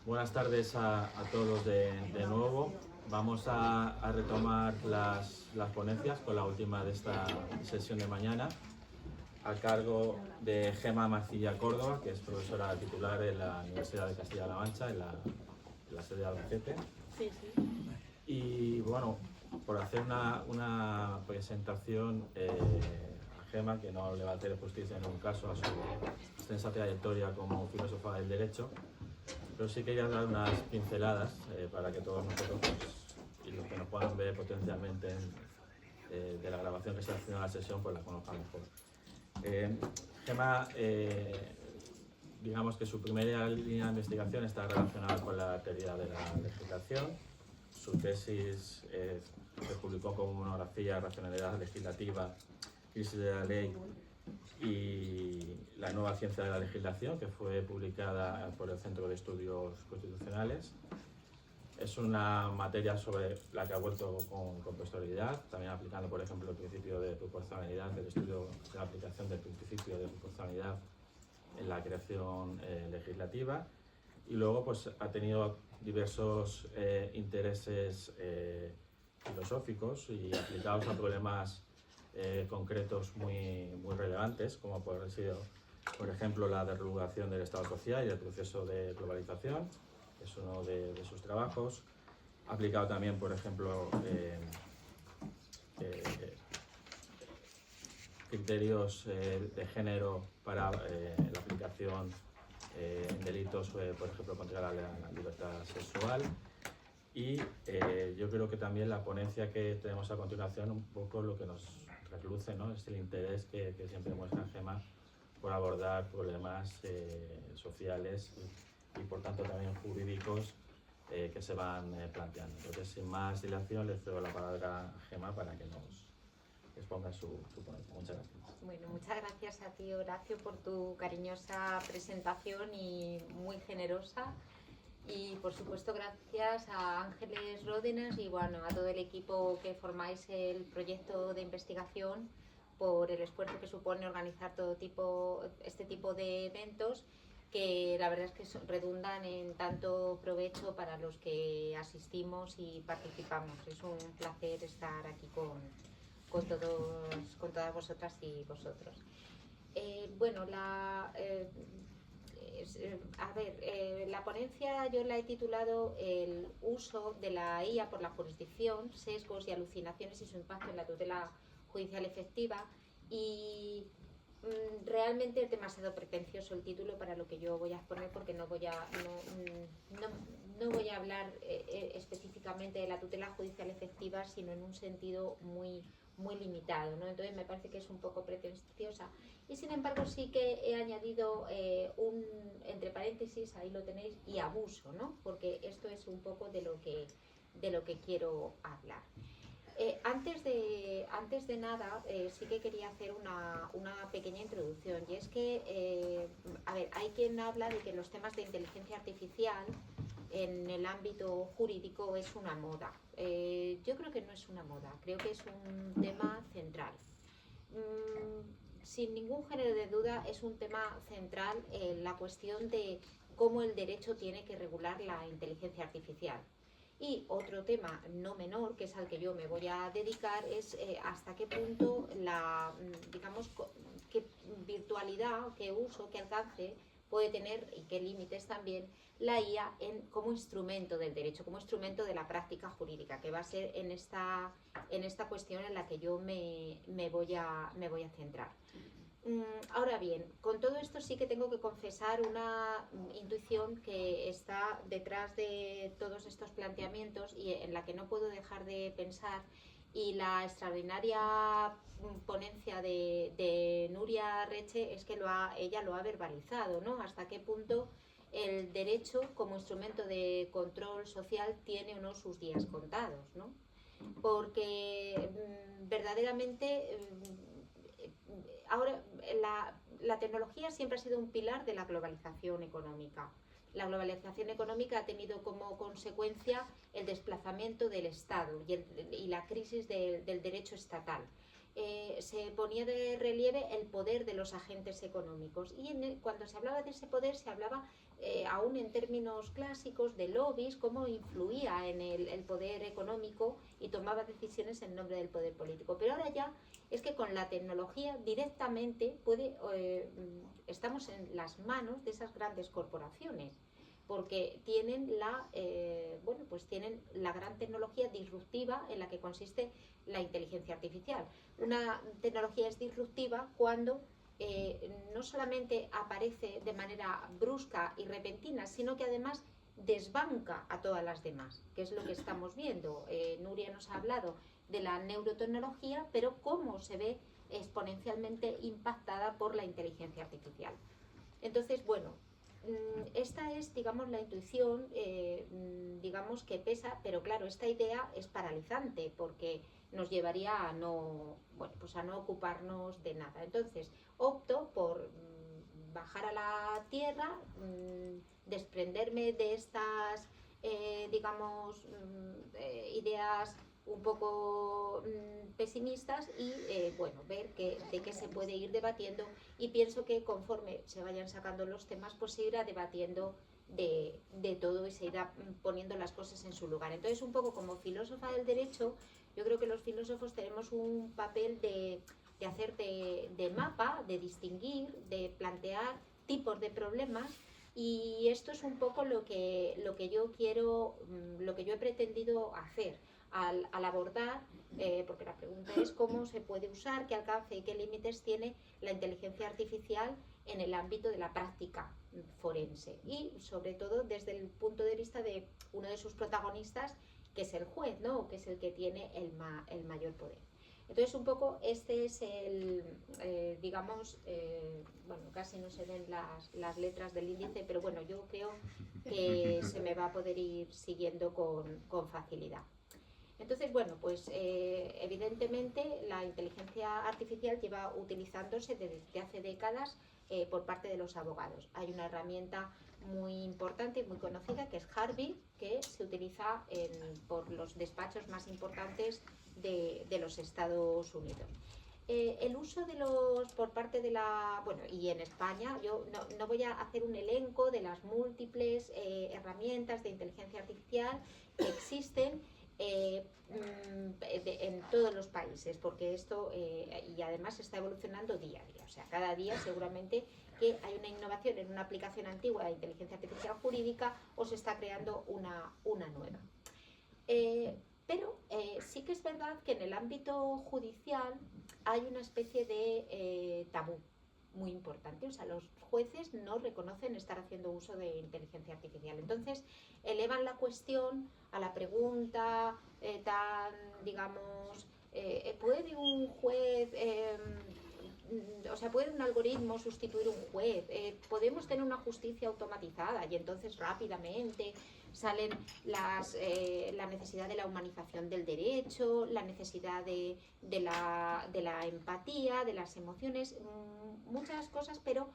Buenas tardes a todos de nuevo. Vamos a retomar las ponencias con la última de esta sesión de mañana, a cargo de Gemma Marcilla Córdoba, que es profesora titular en la Universidad de Castilla-La Mancha, en la sede de Albacete. Sí. Y bueno, por hacer una presentación a Gemma, que no le va a hacer justicia en ningún caso a su extensa trayectoria como filósofa del derecho, pero sí quería dar unas pinceladas para que todos nosotros y los que nos puedan ver potencialmente de la grabación que se hace en la sesión, pues la conozcan mejor. Gemma, digamos que su primera línea de investigación está relacionada con la teoría de la legislación. Su tesis se publicó como monografía Racionalidad legislativa, crisis de la ley y la nueva ciencia de la legislación, que fue publicada por el Centro de Estudios Constitucionales. Es una materia sobre la que ha vuelto con posterioridad, también aplicando, por ejemplo, el principio de proporcionalidad, el estudio de la aplicación del principio de proporcionalidad en la creación legislativa. Y luego pues, ha tenido diversos intereses filosóficos y aplicados a problemas concretos muy relevantes, como puede haber sido, por ejemplo, la desregulación del Estado social y el proceso de globalización, que es uno de sus trabajos. Ha aplicado también, por ejemplo, criterios de género para la aplicación en delitos, por ejemplo, contra la libertad sexual. Y yo creo que también la ponencia que tenemos a continuación, un poco lo que nos trasluce, ¿no? Es el interés que siempre muestra Gemma por abordar problemas sociales y por tanto también jurídicos que se van planteando. Entonces, sin más dilación, le cedo la palabra a Gemma para que nos exponga su ponencia. Muchas gracias. Bueno, muchas gracias a ti, Horacio, por tu cariñosa presentación y muy generosa. Y por supuesto gracias a Ángeles Ródenas y bueno, a todo el equipo que formáis el proyecto de investigación por el esfuerzo que supone organizar este tipo de eventos, que la verdad es que redundan en tanto provecho para los que asistimos y participamos. Es un placer estar aquí con todas vosotras y vosotros. La ponencia yo la he titulado El uso de la IA por la jurisdicción, sesgos y alucinaciones y su impacto en la tutela judicial efectiva, y realmente es demasiado pretencioso el título para lo que yo voy a exponer, porque no voy a hablar específicamente de la tutela judicial efectiva, sino en un sentido muy limitado, ¿no? Entonces me parece que es un poco pretenciosa, y sin embargo sí que he añadido entre paréntesis, ahí lo tenéis, y abuso, ¿no? Porque esto es un poco de lo que quiero hablar. Antes de nada, sí que quería hacer una pequeña introducción, y es que, hay quien habla de que los temas de inteligencia artificial en el ámbito jurídico es una moda. Yo creo que no es una moda, creo que es un tema central. Sin ningún género de duda es un tema central la cuestión de cómo el derecho tiene que regular la inteligencia artificial. Y otro tema no menor, que es al que yo me voy a dedicar, es hasta qué punto qué virtualidad, qué uso, qué alcance puede tener, y qué límites también, la IA como instrumento del derecho, como instrumento de la práctica jurídica, que va a ser en esta cuestión en la que yo me voy a centrar. Ahora bien, con todo esto sí que tengo que confesar una intuición que está detrás de todos estos planteamientos y en la que no puedo dejar de pensar, y la extraordinaria ponencia de Nuria Reche es que ella lo ha verbalizado, ¿no? Hasta qué punto el derecho como instrumento de control social tiene o no sus días contados, ¿no? Porque verdaderamente ahora la tecnología siempre ha sido un pilar de la globalización económica. La globalización económica ha tenido como consecuencia el desplazamiento del Estado y la crisis del derecho estatal. se ponía de relieve el poder de los agentes económicos. Y cuando se hablaba de ese poder, se hablaba aún en términos clásicos de lobbies, cómo influía en el poder económico y tomaba decisiones en nombre del poder político. Pero ahora ya es que con la tecnología directamente estamos en las manos de esas grandes corporaciones, porque tienen tienen la gran tecnología disruptiva en la que consiste la inteligencia artificial. Una tecnología es disruptiva cuando no solamente aparece de manera brusca y repentina, sino que además desbanca a todas las demás, que es lo que estamos viendo. Nuria nos ha hablado de la neurotecnología, pero cómo se ve exponencialmente impactada por la inteligencia artificial. Entonces, bueno, esta es, digamos, la intuición, digamos, que pesa, pero claro, esta idea es paralizante porque nos llevaría a no ocuparnos de nada. Entonces, opto por bajar a la tierra, desprenderme de estas, ideas un poco pesimistas y ver de qué se puede ir debatiendo, y pienso que conforme se vayan sacando los temas pues se irá debatiendo de todo y se irá poniendo las cosas en su lugar. Entonces, un poco como filósofa del derecho, yo creo que los filósofos tenemos un papel de hacer de mapa, de distinguir, de plantear tipos de problemas, y esto es un poco lo que yo quiero, lo que yo he pretendido hacer al abordar, porque la pregunta es cómo se puede usar, qué alcance y qué límites tiene la inteligencia artificial en el ámbito de la práctica forense, y sobre todo desde el punto de vista de uno de sus protagonistas, que es el juez, ¿no? Que es el que tiene el mayor poder. Entonces, un poco este es el, casi no se ven las letras del índice, pero bueno, yo creo que se me va a poder ir siguiendo con facilidad. Entonces, bueno, pues evidentemente la inteligencia artificial lleva utilizándose desde hace décadas por parte de los abogados. Hay una herramienta muy importante y muy conocida que es Harvey, que se utiliza por los despachos más importantes de los Estados Unidos. El uso de por parte de y en España, yo no voy a hacer un elenco de las múltiples herramientas de inteligencia artificial que existen en todos los países, porque esto y además está evolucionando día a día, o sea, cada día seguramente que hay una innovación en una aplicación antigua de inteligencia artificial jurídica o se está creando una nueva. Pero sí que es verdad que en el ámbito judicial hay una especie de tabú muy importante, o sea, los jueces no reconocen estar haciendo uso de inteligencia artificial. Entonces, elevan la cuestión a la pregunta ¿puede un juez, puede un algoritmo sustituir un juez? ¿Podemos tener una justicia automatizada? Y entonces rápidamente salen la necesidad de la humanización del derecho, la necesidad de la empatía, de las emociones, muchas cosas, pero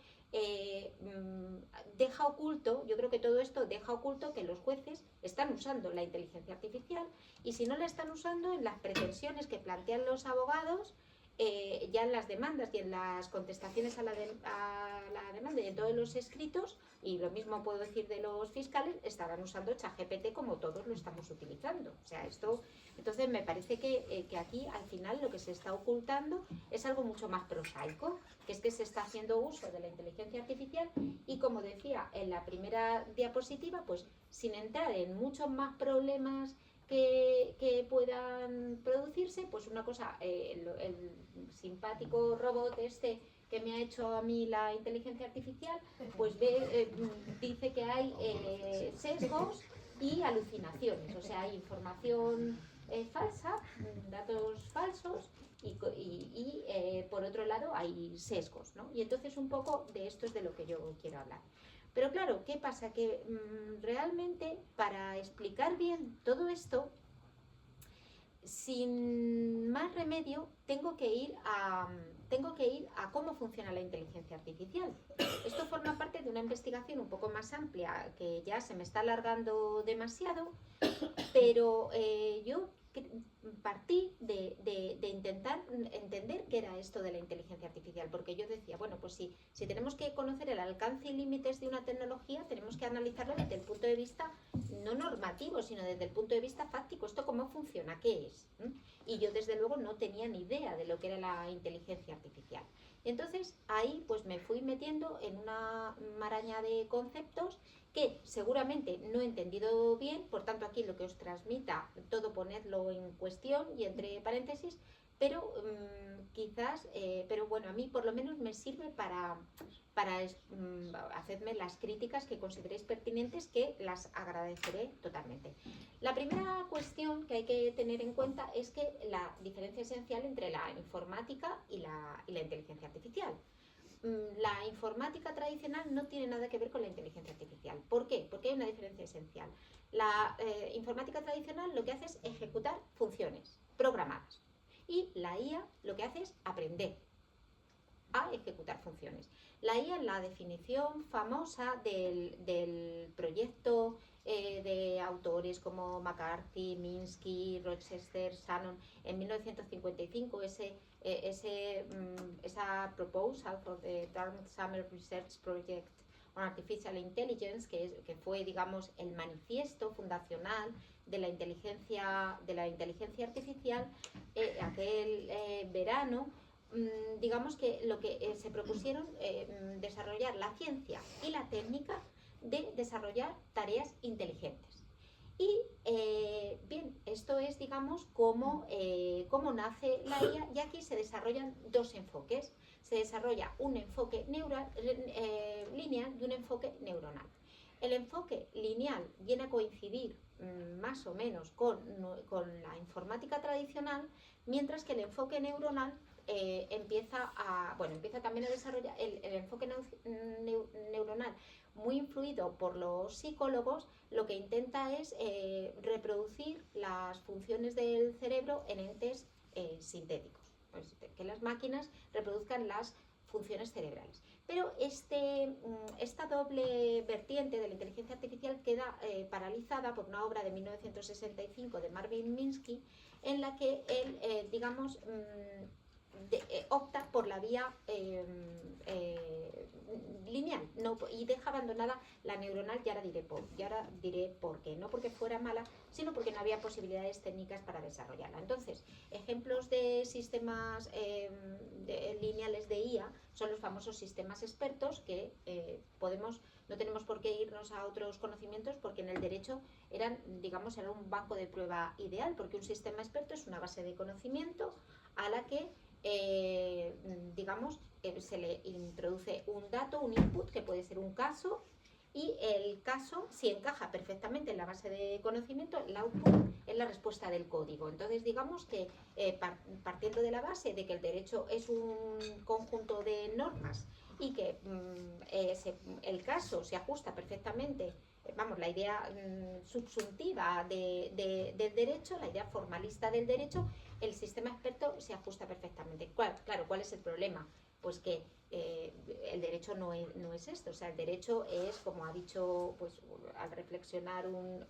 deja oculto, yo creo que todo esto deja oculto que los jueces están usando la inteligencia artificial, y si no la están usando, en las pretensiones que plantean los abogados, ya en las demandas y en las contestaciones a la demanda y en todos los escritos, y lo mismo puedo decir de los fiscales, estarán usando ChatGPT como todos lo estamos utilizando. O sea, entonces me parece que aquí al final lo que se está ocultando es algo mucho más prosaico, que es que se está haciendo uso de la inteligencia artificial y, como decía en la primera diapositiva, pues sin entrar en muchos más problemas que puedan producirse, pues una cosa, el simpático robot que me ha hecho a mí la inteligencia artificial, pues dice que hay sesgos y alucinaciones, o sea, hay información falsa, datos falsos, y por otro lado hay sesgos, ¿no? Y entonces un poco de esto es de lo que yo quiero hablar. Pero claro, ¿qué pasa? Que realmente para explicar bien todo esto, sin más remedio, tengo que ir a cómo funciona la inteligencia artificial. Esto forma parte de una investigación un poco más amplia que ya se me está alargando demasiado, pero yo partí de intentar entender qué era esto de la inteligencia artificial, porque yo decía, bueno, pues si tenemos que conocer el alcance y límites de una tecnología, tenemos que analizarlo desde el punto de vista no normativo, sino desde el punto de vista fáctico. ¿Esto cómo funciona? ¿Qué es? Y yo desde luego no tenía ni idea de lo que era la inteligencia artificial. Y entonces ahí pues me fui metiendo en una maraña de conceptos que seguramente no he entendido bien, por tanto aquí lo que os transmita, todo ponedlo en cuestión y entre paréntesis, pero quizás, pero bueno, a mí por lo menos me sirve para hacerme las críticas que consideréis pertinentes, que las agradeceré totalmente. La primera cuestión que hay que tener en cuenta es que la diferencia esencial entre la informática y la inteligencia artificial. La informática tradicional no tiene nada que ver con la inteligencia artificial. ¿Por qué? Porque hay una diferencia esencial. La informática tradicional lo que hace es ejecutar funciones programadas y la IA lo que hace es aprender a ejecutar funciones. La IA, la definición famosa del proyecto de autores como McCarthy, Minsky, Rochester, Shannon en 1955, esa proposal for the Dartmouth Summer Research Project on Artificial Intelligence, que fue, digamos, el manifiesto fundacional de la inteligencia artificial, aquel verano, digamos que lo que se propusieron desarrollar la ciencia y la técnica de desarrollar tareas inteligentes. Y bien, esto es, digamos, cómo nace la IA, y aquí se desarrollan dos enfoques. Se desarrolla un enfoque lineal y un enfoque neuronal. El enfoque lineal viene a coincidir más o menos con la informática tradicional, mientras que el enfoque neuronal empieza también a desarrollar el enfoque neuronal, muy influido por los psicólogos. Lo que intenta es reproducir las funciones del cerebro en entes sintéticos, pues, que las máquinas reproduzcan las funciones cerebrales. Pero esta doble vertiente de la inteligencia artificial queda paralizada por una obra de 1965 de Marvin Minsky, en la que él, digamos, opta por la vía lineal, y deja abandonada la neuronal, y ahora diré por qué. No porque fuera mala, sino porque no había posibilidades técnicas para desarrollarla. Entonces, ejemplos de sistemas lineales de IA son los famosos sistemas expertos, que no tenemos por qué irnos a otros conocimientos, porque en el derecho era un banco de prueba ideal, porque un sistema experto es una base de conocimiento a la que se le introduce un dato, un input, que puede ser un caso, y el caso, si encaja perfectamente en la base de conocimiento, el output es la respuesta del código. Entonces, digamos que partiendo de la base de que el derecho es un conjunto de normas y que el caso se ajusta perfectamente, la idea subsuntiva del derecho, la idea formalista del derecho, el sistema experto se ajusta perfectamente. Claro, ¿cuál es el problema? Pues que el derecho no es esto. O sea, el derecho es, como ha dicho, pues, al reflexionar un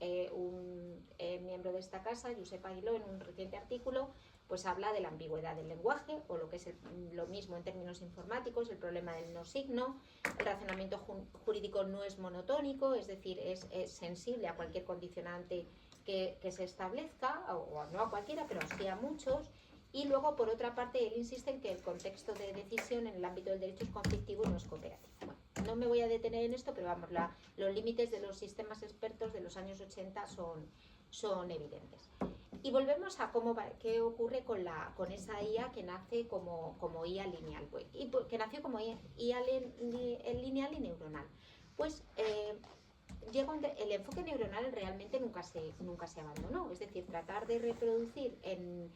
miembro de esta casa, Josep Aguiló, en un reciente artículo, pues habla de la ambigüedad del lenguaje, o lo que es lo mismo en términos informáticos, el problema del no signo. El razonamiento jurídico no es monotónico, es decir, es sensible a cualquier condicionante que se establezca, o no a cualquiera, pero sí a muchos. Y luego, por otra parte, él insiste en que el contexto de decisión en el ámbito del derecho es conflictivo y no es cooperativo. Bueno, no me voy a detener en esto, pero los límites de los sistemas expertos de los años 80 son evidentes. Y volvemos a qué ocurre con esa IA que nace como IA lineal, que nació como IA lineal y neuronal. Pues el enfoque neuronal realmente nunca se abandonó. Es decir, tratar de reproducir en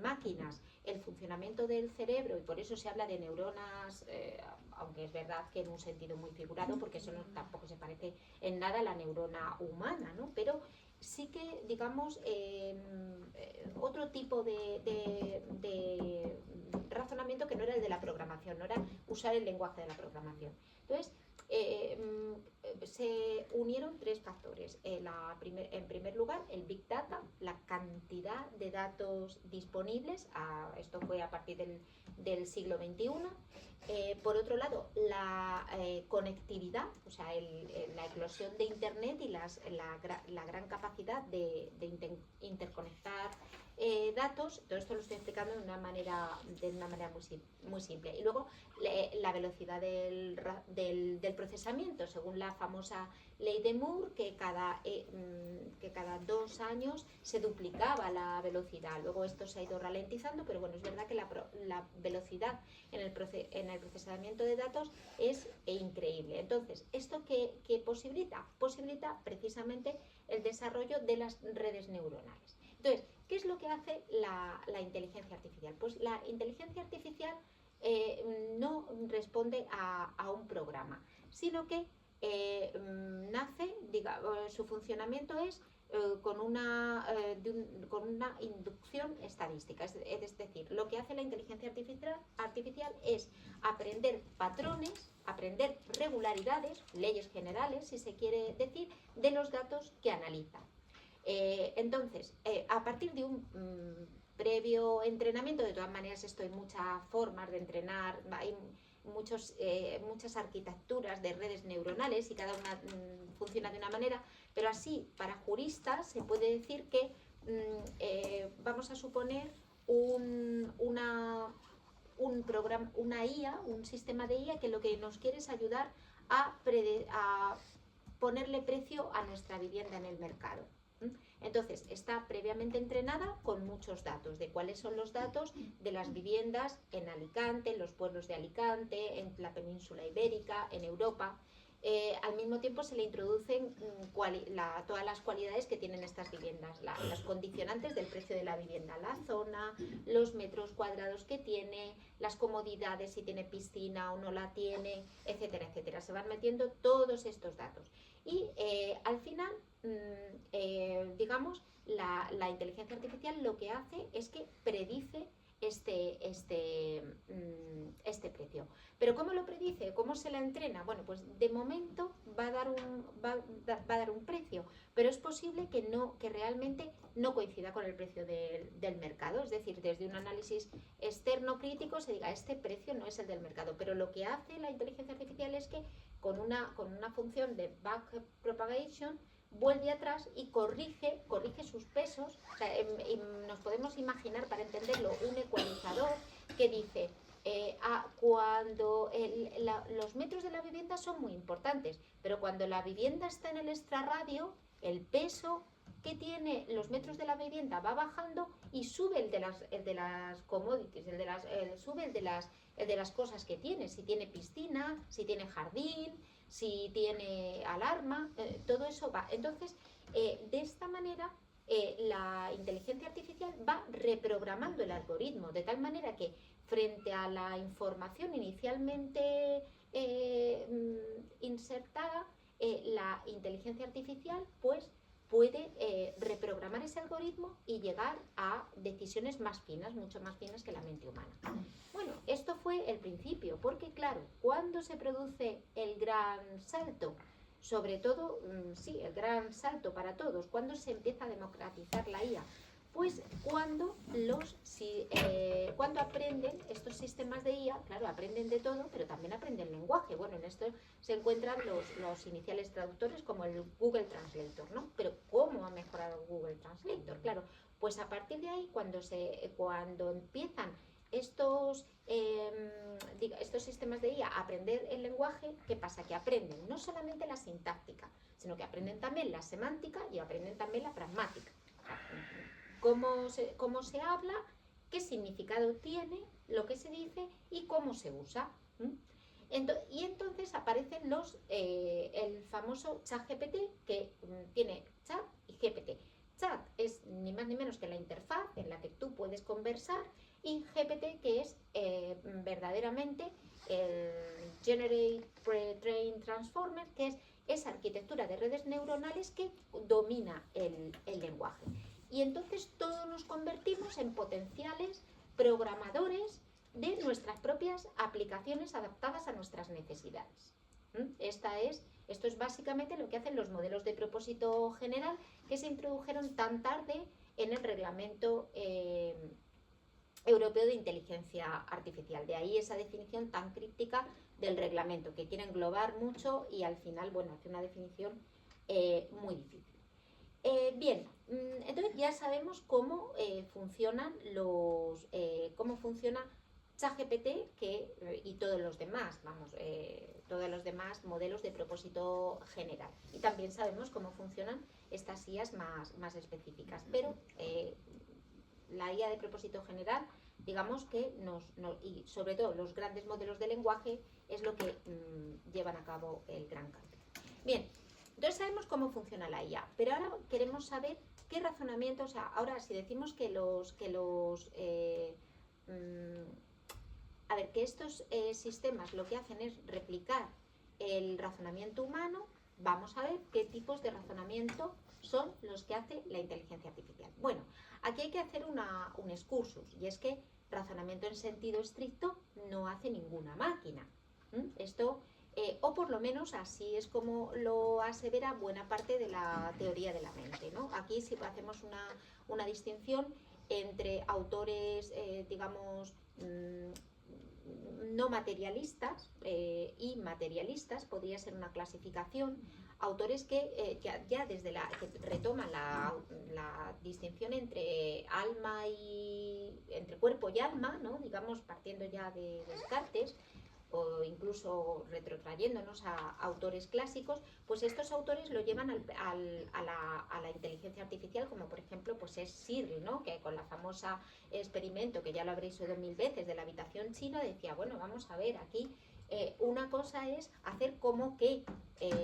máquinas el funcionamiento del cerebro, y por eso se habla de neuronas, aunque es verdad que en un sentido muy figurado, porque eso tampoco se parece en nada a la neurona humana, ¿no? Pero sí que, digamos, otro tipo de razonamiento que no era el de la programación, no era usar el lenguaje de la programación. Entonces, se unieron tres factores. En primer lugar, el Big Data, la cantidad de datos disponibles, esto fue a partir del siglo XXI. Por otro lado, la conectividad, o sea, la eclosión de Internet y la gran capacidad de interconectar datos. Todo esto lo estoy explicando de una manera muy simple. Y luego la velocidad del procesamiento, según la famosa ley de Moore, que cada 2 años se duplicaba la velocidad. Luego esto se ha ido ralentizando, pero bueno, es verdad que la velocidad en el procesamiento de datos es increíble. Entonces, ¿esto qué posibilita? Posibilita precisamente el desarrollo de las redes neuronales. Entonces, ¿qué es lo que hace la inteligencia artificial? Pues la inteligencia artificial no responde a un programa, sino que nace, su funcionamiento es con una inducción estadística. Es decir, lo que hace la inteligencia artificial es aprender patrones, aprender regularidades, leyes generales, si se quiere decir, de los datos que analiza. Entonces, a partir de un previo entrenamiento, de todas maneras esto hay muchas formas de entrenar, hay muchas arquitecturas de redes neuronales y cada una funciona de una manera, pero así para juristas se puede decir que vamos a suponer una IA, un sistema de IA que lo que nos quiere es ayudar a ponerle precio a nuestra vivienda en el mercado. Entonces, está previamente entrenada con muchos datos, de cuáles son los datos de las viviendas en Alicante, en los pueblos de Alicante, en la península ibérica, en Europa. Al mismo tiempo se le introducen todas las cualidades que tienen estas viviendas, los condicionantes del precio de la vivienda, la zona, los metros cuadrados que tiene, las comodidades, si tiene piscina o no la tiene, etcétera, etcétera. Se van metiendo todos estos datos. Y al final, digamos, la inteligencia artificial lo que hace es que predice este precio. ¿Pero cómo lo predice? ¿Cómo se la entrena? Bueno, pues de momento va a dar un precio, pero es posible que realmente no coincida con el precio del mercado. Es decir, desde un análisis externo crítico se diga, este precio no es el del mercado. Pero lo que hace la inteligencia artificial es que con una función de backpropagation vuelve atrás y corrige sus pesos. O sea, nos podemos imaginar, para entenderlo, un ecualizador que dice cuando los metros de la vivienda son muy importantes, pero cuando la vivienda está en el extrarradio, el peso que tiene los metros de la vivienda va bajando y sube el de las commodities, sube el de las cosas que tiene, si tiene piscina, si tiene jardín, si tiene alarma, todo eso va. Entonces, de esta manera, la inteligencia artificial va reprogramando el algoritmo, de tal manera que frente a la información inicialmente insertada, la inteligencia artificial pues puede reprogramar ese algoritmo y llegar a decisiones más finas, mucho más finas que la mente humana. Bueno, esto fue el principio, porque claro, cuando se produce el gran salto, sobre todo, sí, el gran salto para todos, cuando se empieza a democratizar la IA, pues cuando aprenden estos sistemas de IA, claro, aprenden de todo, pero también aprenden lenguaje. Bueno, en esto se encuentran los iniciales traductores como el Google Translator, ¿no? Pero ¿cómo ha mejorado Google Translator? Claro, pues a partir de ahí, cuando empiezan estos sistemas de IA a aprender el lenguaje, ¿qué pasa? Que aprenden no solamente la sintáctica, sino que aprenden también la semántica y aprenden también la pragmática. Cómo se habla, qué significado tiene lo que se dice y cómo se usa. Y entonces aparecen el famoso ChatGPT, que tiene chat y GPT. Chat es ni más ni menos que la interfaz en la que tú puedes conversar, y GPT, que es verdaderamente el Generate Pre-trained Transformer, que es esa arquitectura de redes neuronales que domina el lenguaje. Y entonces todos nos convertimos en potenciales programadores de nuestras propias aplicaciones adaptadas a nuestras necesidades. Esto es básicamente lo que hacen los modelos de propósito general que se introdujeron tan tarde en el reglamento europeo de inteligencia artificial. De ahí esa definición tan críptica del reglamento, que quiere englobar mucho y al final, bueno, hace una definición muy difícil. Bien, entonces ya sabemos cómo funcionan cómo funciona ChatGPT y todos los demás, todos los demás modelos de propósito general. Y también sabemos cómo funcionan estas IAs más específicas. Pero la IA de propósito general, digamos que y sobre todo los grandes modelos de lenguaje, es lo que llevan a cabo el gran cambio. Bien, entonces sabemos cómo funciona la IA, pero ahora queremos saber qué razonamiento, o sea, ahora si decimos que estos sistemas lo que hacen es replicar el razonamiento humano, vamos a ver qué tipos de razonamiento son los que hace la inteligencia artificial. Bueno, aquí hay que hacer un excursus, y es que razonamiento en sentido estricto no hace ninguna máquina. Esto, o por lo menos así es como lo asevera buena parte de la teoría de la mente, ¿no? Aquí sí hacemos una distinción entre autores, digamos, no materialistas y materialistas, podría ser una clasificación, autores que ya desde que retoman la distinción entre alma entre cuerpo y alma, ¿no? Digamos, partiendo ya de Descartes, o incluso retrotrayéndonos a autores clásicos, pues estos autores lo llevan a la inteligencia artificial, como por ejemplo pues es Siri, ¿no? Que con la famosa experimento, que ya lo habréis oído 1000 veces, de la habitación china, decía, bueno, vamos a ver, aquí una cosa es hacer como que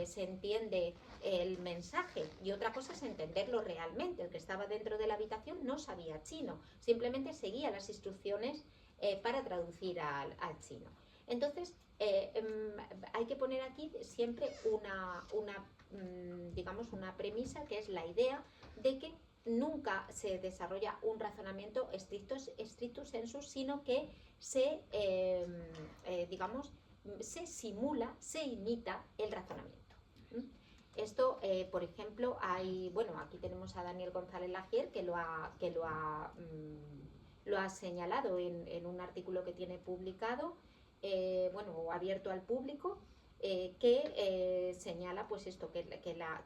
se entiende el mensaje y otra cosa es entenderlo realmente. El que estaba dentro de la habitación no sabía chino, simplemente seguía las instrucciones para traducir al chino. Entonces, hay que poner aquí siempre digamos, una premisa, que es la idea de que nunca se desarrolla un razonamiento stricto sensu, sino que digamos, se simula, se imita el razonamiento. Esto, por ejemplo, bueno, aquí tenemos a Daniel González Lagier, que lo ha señalado en un artículo que tiene publicado, bueno, abierto al público, que señala pues esto, que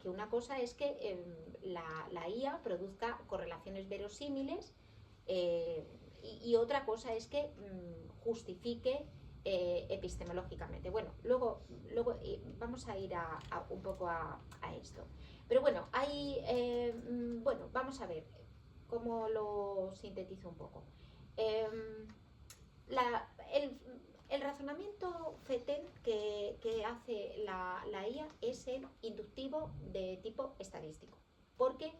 una cosa es que la IA produzca correlaciones verosímiles, y otra cosa es que justifique epistemológicamente. Bueno, luego vamos a ir un poco a esto. Pero bueno, bueno, vamos a ver cómo lo sintetizo un poco. El razonamiento FETEL que hace la IA es el inductivo de tipo estadístico, porque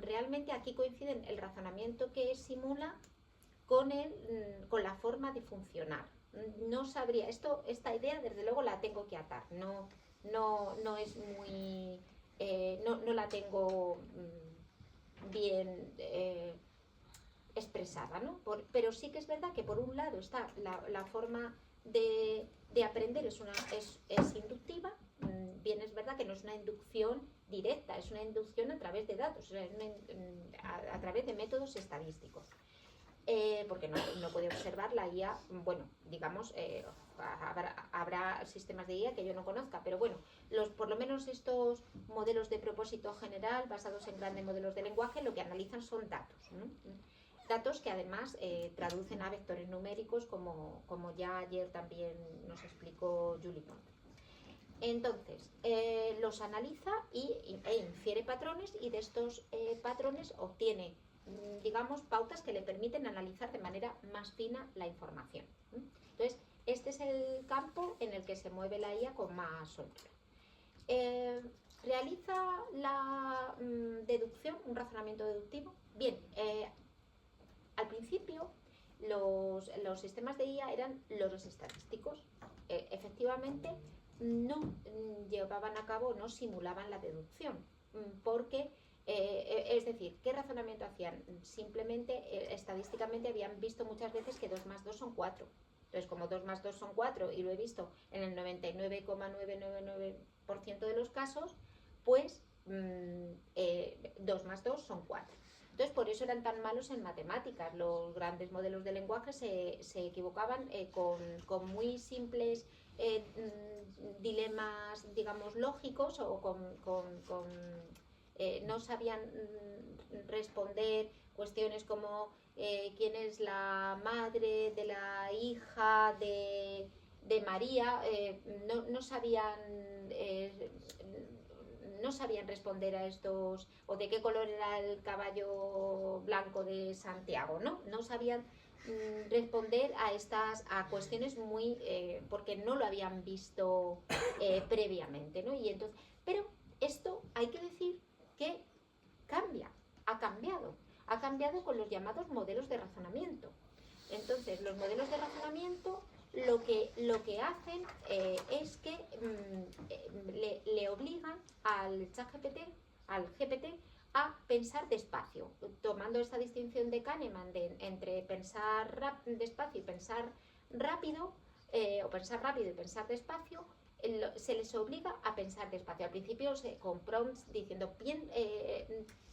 realmente aquí coinciden el razonamiento que simula con la forma de funcionar. No sabría, esta idea desde luego la tengo que atar, no es muy, no la tengo bien expresada, ¿no? Pero sí que es verdad que por un lado está la forma de aprender es inductiva. Bien, es verdad que no es una inducción directa, es una inducción a través de datos, a través de métodos estadísticos. Porque no puede observar la IA, bueno, digamos, habrá sistemas de IA que yo no conozca, pero bueno, por lo menos estos modelos de propósito general basados en grandes modelos de lenguaje lo que analizan son datos, ¿no? Datos que además traducen a vectores numéricos, como ya ayer también nos explicó Julie Pont. Entonces, los analiza e infiere patrones, y de estos patrones obtiene, digamos, pautas que le permiten analizar de manera más fina la información. Entonces, este es el campo en el que se mueve la IA con más soltura. ¿Realiza la deducción, un razonamiento deductivo? Bien, al principio los sistemas de IA eran loros estadísticos. Efectivamente, no llevaban a cabo, no simulaban la deducción, porque, es decir, ¿qué razonamiento hacían? Simplemente, estadísticamente habían visto muchas veces que 2 más 2 son 4. Entonces, como 2 más 2 son 4, y lo he visto en el 99,999% de los casos, pues 2 más 2 son 4. Entonces, por eso eran tan malos en matemáticas. Los grandes modelos de lenguaje se equivocaban con muy simples dilemas, digamos, lógicos, o no sabían responder cuestiones como quién es la madre de la hija de María. No sabían responder a estos, o de qué color era el caballo blanco de Santiago, no sabían responder a cuestiones muy porque no lo habían visto previamente, ¿no? Y entonces, pero esto hay que decir que ha cambiado con los llamados modelos de razonamiento. Entonces, los modelos de razonamiento lo que hacen es que le obligan al GPT a pensar despacio, tomando esta distinción de Kahneman entre pensar despacio y pensar rápido, o pensar rápido y pensar despacio. Se les obliga a pensar despacio. Al principio con prompts diciendo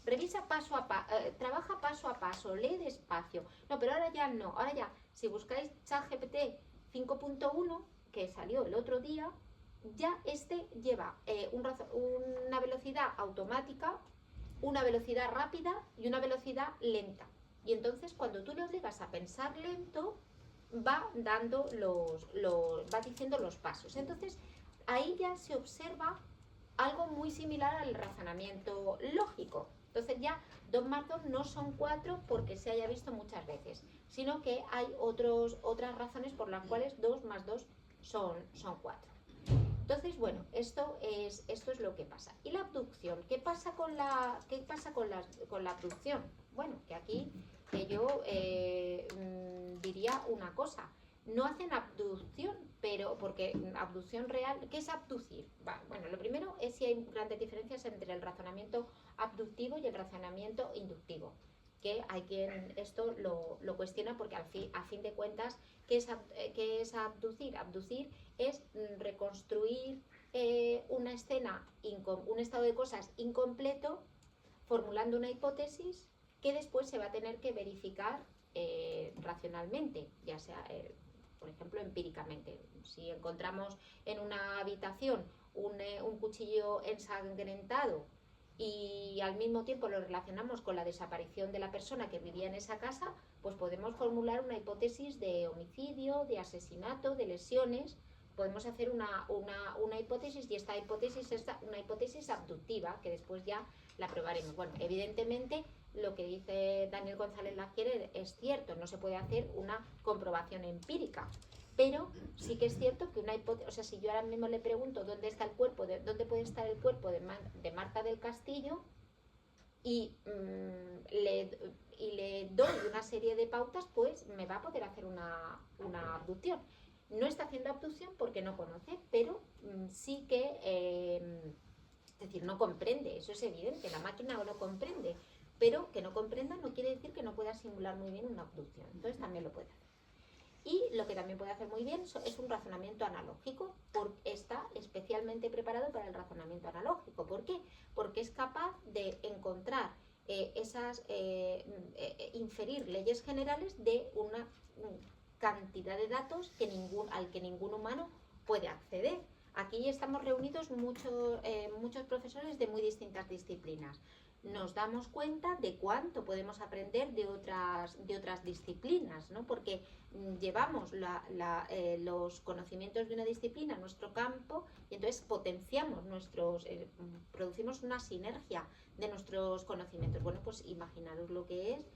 revisa paso a paso, trabaja paso a paso, lee despacio. No, pero ahora ya no. Ahora ya, si buscáis ChatGPT 5.1, que salió el otro día, ya lleva una velocidad automática, una velocidad rápida y una velocidad lenta. Y entonces, cuando tú le obligas a pensar lento, va diciendo los pasos. Entonces, ahí ya se observa algo muy similar al razonamiento lógico. Entonces ya 2 más 2 no son 4 porque se haya visto muchas veces, sino que hay otras razones por las cuales 2 más 2 son 4. Entonces, bueno, esto es lo que pasa. ¿Y la abducción? ¿Qué pasa con la abducción? Bueno, que aquí yo diría una cosa. No hacen abducción, pero porque abducción real, ¿qué es abducir? Bueno, lo primero es si hay grandes diferencias entre el razonamiento abductivo y el razonamiento inductivo, que hay quien esto lo cuestiona porque a fin de cuentas, ¿qué es abducir? Abducir es reconstruir una escena, un estado de cosas incompleto, formulando una hipótesis que después se va a tener que verificar racionalmente, ya sea por ejemplo, empíricamente. Si encontramos en una habitación un cuchillo ensangrentado y al mismo tiempo lo relacionamos con la desaparición de la persona que vivía en esa casa, pues podemos formular una hipótesis de homicidio, de asesinato, de lesiones. Podemos hacer una hipótesis, y esta hipótesis es una hipótesis abductiva, que después ya la probaremos. Bueno, evidentemente lo que dice Daniel González Lagier es cierto, no se puede hacer una comprobación empírica, pero sí que es cierto que una hipótesis, o sea, si yo ahora mismo le pregunto dónde está el cuerpo, dónde puede estar el cuerpo de Marta del Castillo, y le doy una serie de pautas, pues me va a poder hacer una abducción. No está haciendo abducción porque no conoce, pero sí que, es decir, no comprende, eso es evidente, la máquina no lo comprende, pero que no comprenda no quiere decir que no pueda simular muy bien una abducción, entonces también lo puede hacer. Y lo que también puede hacer muy bien es un razonamiento analógico, está especialmente preparado para el razonamiento analógico. ¿Por qué? Porque es capaz de encontrar inferir leyes generales de una cantidad de datos al que ningún humano puede acceder. Aquí estamos reunidos muchos profesores de muy distintas disciplinas. Nos damos cuenta de cuánto podemos aprender de otras disciplinas, ¿no? Porque llevamos los conocimientos de una disciplina a nuestro campo y entonces potenciamos producimos una sinergia de nuestros conocimientos. Bueno, pues imaginaros lo que es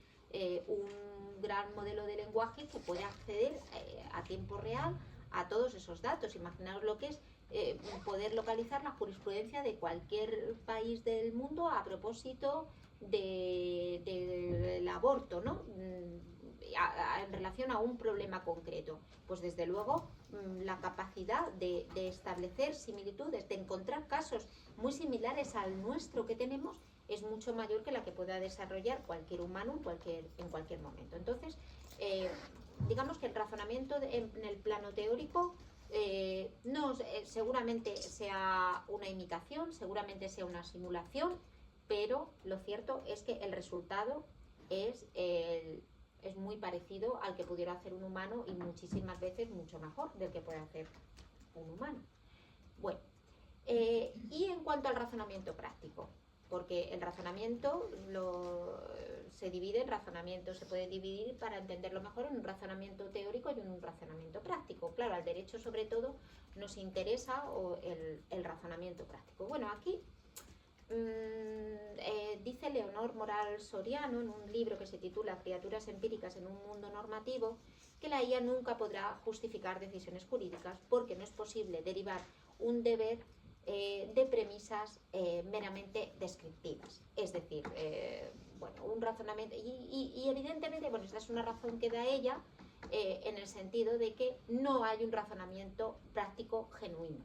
un gran modelo de lenguaje que puede acceder a tiempo real a todos esos datos. Imaginaos lo que es poder localizar la jurisprudencia de cualquier país del mundo a propósito del aborto, ¿no? En relación a un problema concreto. Pues desde luego la capacidad de establecer similitudes, de encontrar casos muy similares al nuestro que tenemos, es mucho mayor que la que pueda desarrollar cualquier humano en cualquier momento. Entonces, digamos que el razonamiento en el plano teórico no, seguramente sea una imitación, seguramente sea una simulación, pero lo cierto es que el resultado es muy parecido al que pudiera hacer un humano y muchísimas veces mucho mejor del que puede hacer un humano. Bueno, y en cuanto al razonamiento práctico, porque el razonamiento se divide en razonamiento, se puede dividir para entenderlo mejor en un razonamiento teórico y en un razonamiento práctico. Claro, al derecho sobre todo nos interesa el razonamiento práctico. Bueno, aquí dice Leonor Moral Soriano en un libro que se titula Criaturas empíricas en un mundo normativo que la IA nunca podrá justificar decisiones jurídicas porque no es posible derivar un deber de premisas meramente descriptivas. Es decir, bueno, un razonamiento, y evidentemente, bueno, esta es una razón que da ella en el sentido de que no hay un razonamiento práctico genuino.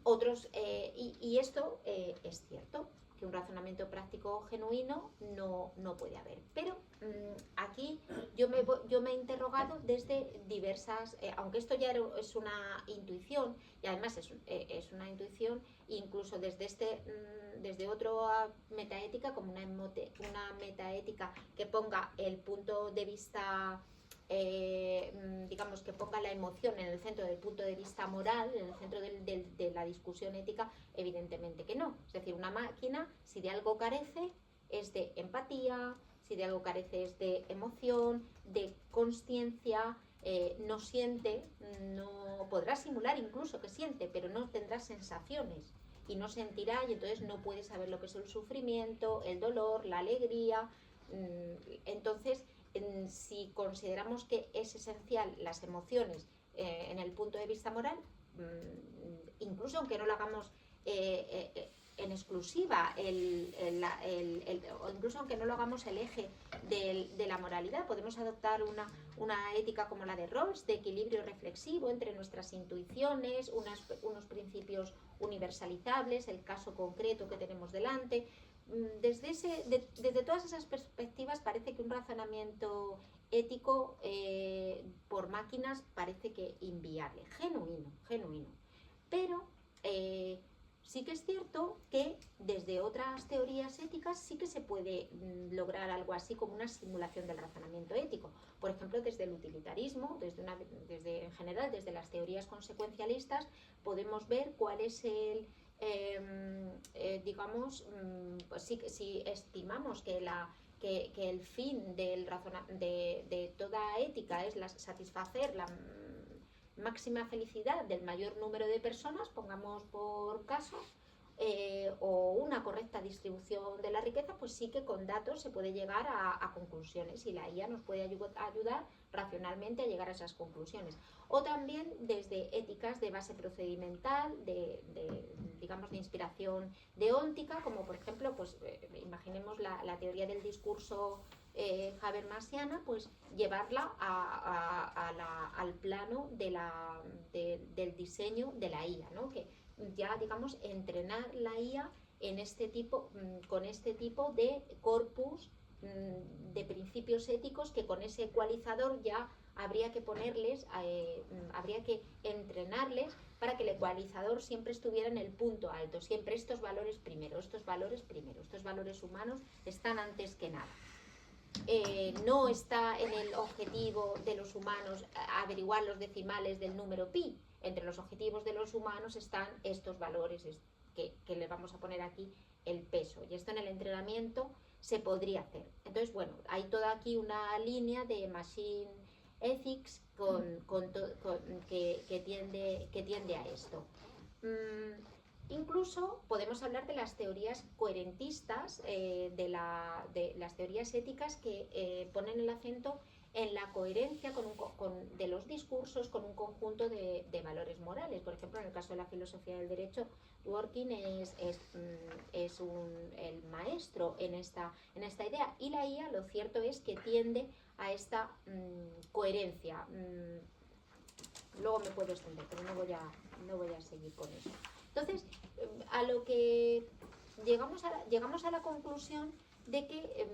Otros, y esto es cierto, que un razonamiento práctico genuino no puede haber. Pero aquí yo me he interrogado desde diversas, aunque esto ya es una intuición, y además es una intuición incluso desde otra metaética, como una metaética que ponga el punto de vista, digamos, que ponga la emoción en el centro del punto de vista moral, en el centro de la discusión ética, evidentemente que no. Es decir, una máquina, si de algo carece, es de empatía, si de algo carece es de emoción, de consciencia, no siente, no podrá simular incluso que siente, pero no tendrá sensaciones y no sentirá, y entonces no puede saber lo que es el sufrimiento, el dolor, la alegría. Entonces, si consideramos que es esencial las emociones en el punto de vista moral, incluso aunque no lo hagamos en exclusiva, o incluso aunque no lo hagamos el eje de la moralidad, podemos adoptar una ética como la de Rawls, de equilibrio reflexivo entre nuestras intuiciones, unos principios universalizables, el caso concreto que tenemos delante. Desde todas esas perspectivas parece que un razonamiento ético por máquinas parece que inviable, genuino. Pero sí que es cierto que desde otras teorías éticas sí que se puede lograr algo así como una simulación del razonamiento ético. Por ejemplo, desde el utilitarismo, en general desde las teorías consecuencialistas, podemos ver cuál es el digamos, pues si estimamos que el fin de toda ética es satisfacer la máxima felicidad del mayor número de personas, pongamos por caso, o una correcta distribución de la riqueza, pues sí que con datos se puede llegar a conclusiones, y la IA nos puede ayudar racionalmente a llegar a esas conclusiones. O también desde éticas de base procedimental, digamos, de inspiración deóntica, como por ejemplo, pues imaginemos la teoría del discurso habermasiana, pues llevarla al plano del diseño de la IA, ¿no? Que ya, digamos, entrenar la IA con este tipo de corpus de principios éticos, que con ese ecualizador ya habría que habría que entrenarles para que el ecualizador siempre estuviera en el punto alto, siempre estos valores primero, estos valores humanos están antes que nada. No está en el objetivo de los humanos averiguar los decimales del número pi. Entre los objetivos de los humanos están estos valores que le vamos a poner aquí el peso, y esto en el entrenamiento se podría hacer. Entonces, bueno, hay toda aquí una línea de machine ethics que tiende a esto. Incluso podemos hablar de las teorías coherentistas, de las teorías éticas que ponen el acento en la coherencia de los discursos con un conjunto de valores morales. Por ejemplo, en el caso de la filosofía del derecho, Dworkin es el maestro en esta idea, y la IA lo cierto es que tiende a esta coherencia. Luego me puedo extender, pero no voy a seguir con eso. Entonces, a lo que llegamos a la conclusión de que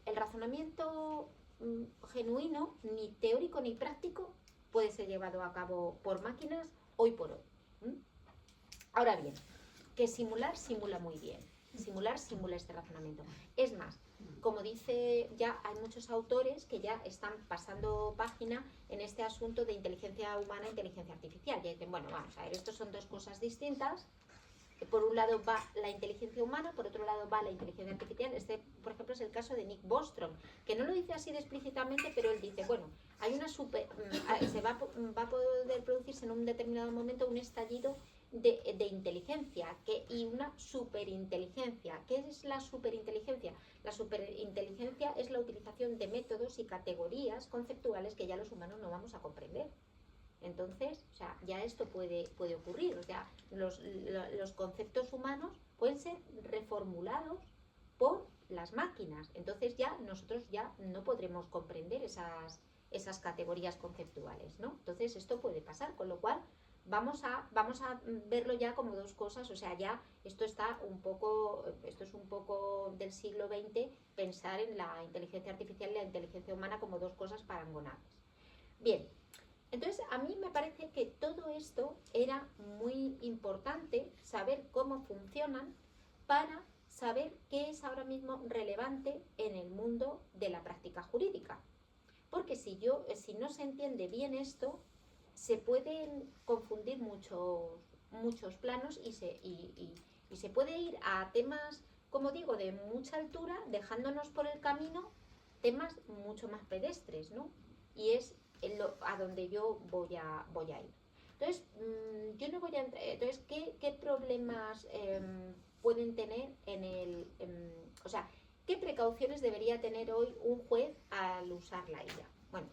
el razonamiento genuino, ni teórico ni práctico, puede ser llevado a cabo por máquinas hoy por hoy. Ahora bien, que simular simula muy bien. Simular simula este razonamiento. Es más, como dice, ya hay muchos autores que ya están pasando página en este asunto de inteligencia humana e inteligencia artificial. Ya dicen, bueno, vamos a ver, estos son dos cosas distintas. Por un lado va la inteligencia humana, por otro lado va la inteligencia artificial. Este, por ejemplo, es el caso de Nick Bostrom, que no lo dice así de explícitamente, pero él dice, bueno, hay una va a poder producirse en un determinado momento un estallido de inteligencia y una superinteligencia. ¿Qué es la superinteligencia? La superinteligencia es la utilización de métodos y categorías conceptuales que ya los humanos no vamos a comprender. Entonces, o sea, ya esto puede ocurrir. O sea, los conceptos humanos pueden ser reformulados por las máquinas. Entonces ya nosotros ya no podremos comprender esas categorías conceptuales, ¿no? Entonces esto puede pasar, con lo cual vamos a verlo ya como dos cosas. O sea, ya esto es un poco del siglo XX, pensar en la inteligencia artificial y la inteligencia humana como dos cosas parangonables. Bien. Entonces, a mí me parece que todo esto era muy importante saber cómo funcionan para saber qué es ahora mismo relevante en el mundo de la práctica jurídica. Porque si no se entiende bien esto, se pueden confundir muchos planos y se puede ir a temas, como digo, de mucha altura, dejándonos por el camino temas mucho más pedestres, ¿no? Y es a donde yo voy a ir. Entonces, yo no voy a entrar. Entonces, ¿qué problemas pueden tener o sea, qué precauciones debería tener hoy un juez al usar la IA? Bueno,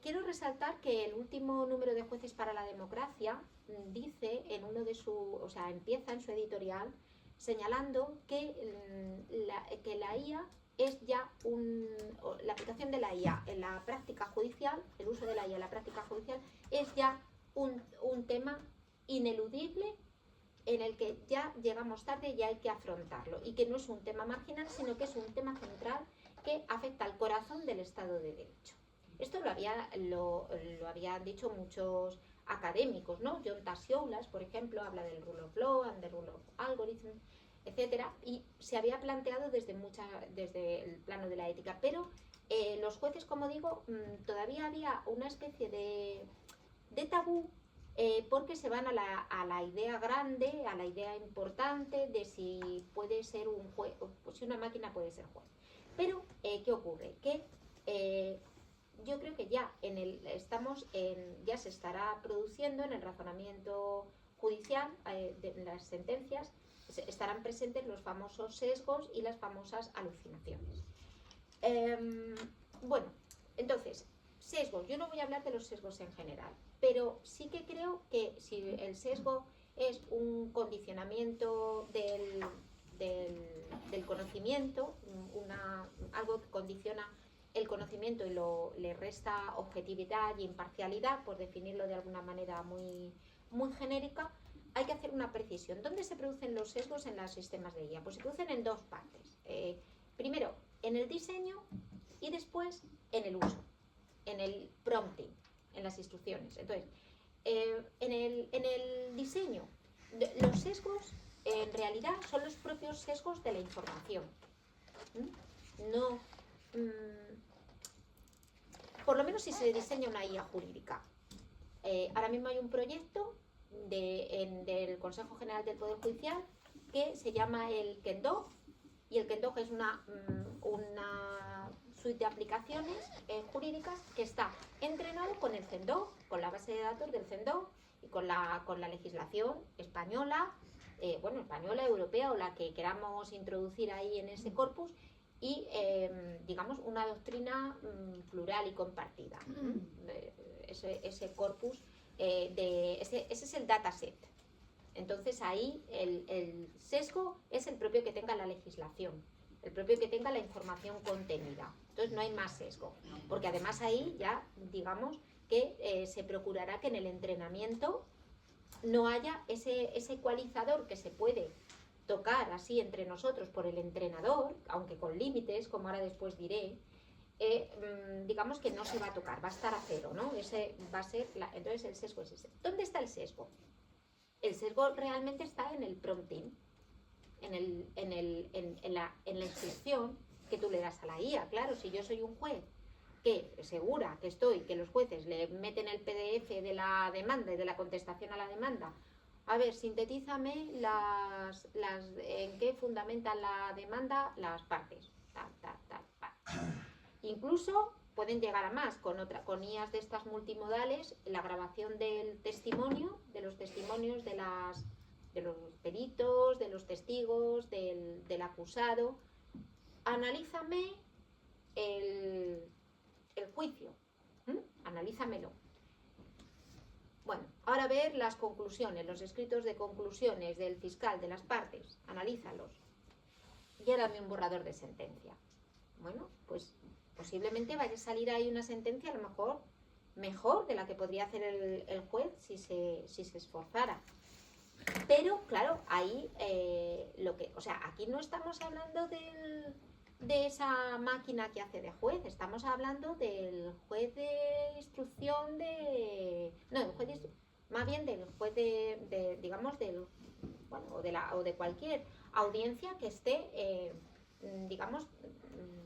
quiero resaltar que el último número de Jueces para la Democracia dice empieza en su editorial señalando que la IA es ya la aplicación de la IA en la práctica judicial, el uso de la IA en la práctica judicial es ya un tema ineludible en el que ya llegamos tarde y hay que afrontarlo, y que no es un tema marginal, sino que es un tema central que afecta al corazón del Estado de Derecho. Esto lo habían dicho muchos académicos, ¿no? John Tasioulas, por ejemplo, habla del rule of law and the rule of algorithm, etcétera, y se había planteado desde el plano de la ética, pero los jueces, como digo, todavía había una especie de tabú, porque se van a la idea grande, a la idea importante de si puede ser un juez, o si una máquina puede ser juez. Pero, ¿qué ocurre? Que yo creo que ya ya se estará produciendo en el razonamiento judicial, en las sentencias, estarán presentes los famosos sesgos y las famosas alucinaciones. Bueno, entonces, sesgos. Yo no voy a hablar de los sesgos en general, pero sí que creo que si el sesgo es un condicionamiento del conocimiento, algo que condiciona el conocimiento y le resta objetividad y imparcialidad, por definirlo de alguna manera muy, muy genérica, hay que hacer una precisión. ¿Dónde se producen los sesgos en los sistemas de IA? Pues se producen en dos partes. Primero, en el diseño, y después en el uso, en el prompting, en las instrucciones. Entonces, en el diseño, los sesgos en realidad son los propios sesgos de la información. No, por lo menos si se diseña una IA jurídica. Ahora mismo hay un proyecto del Consejo General del Poder Judicial que se llama el KENDOG, y el KENDOG es una suite de aplicaciones jurídicas que está entrenado con el CENDOG, con la base de datos del CENDOG y con la legislación española, española, europea, o la que queramos introducir ahí en ese corpus, y digamos una doctrina plural y compartida. Ese corpus, ese es el dataset. Entonces ahí el sesgo es el propio que tenga la legislación, el propio que tenga la información contenida. Entonces no hay más sesgo, porque además ahí ya digamos que se procurará que en el entrenamiento no haya ese ecualizador que se puede tocar así entre nosotros por el entrenador, aunque con límites, como ahora después diré, digamos que no se va a tocar, va a estar a cero, ¿no? Ese va a ser entonces el sesgo es ese. ¿Dónde está el sesgo? El sesgo realmente está en el prompting, en la instrucción que tú le das a la IA. Claro, si yo soy un juez que segura que los jueces le meten el PDF de la demanda y de la contestación a la demanda, a ver, sintetízame en qué fundamentan la demanda las partes, tal. Incluso pueden llegar a más con IAs de estas multimodales, la grabación del testimonio, de los testimonios de los peritos, de los testigos, del acusado. Analízame el juicio, analízamelo. Bueno, ahora ver las conclusiones, los escritos de conclusiones del fiscal, de las partes, analízalos. Y ahora dame un borrador de sentencia. Bueno, pues posiblemente vaya a salir ahí una sentencia a lo mejor de la que podría hacer el juez si se esforzara. Pero, claro, ahí aquí no estamos hablando de esa máquina que hace de juez, estamos hablando del juez de instrucción más bien del juez o de cualquier audiencia que esté,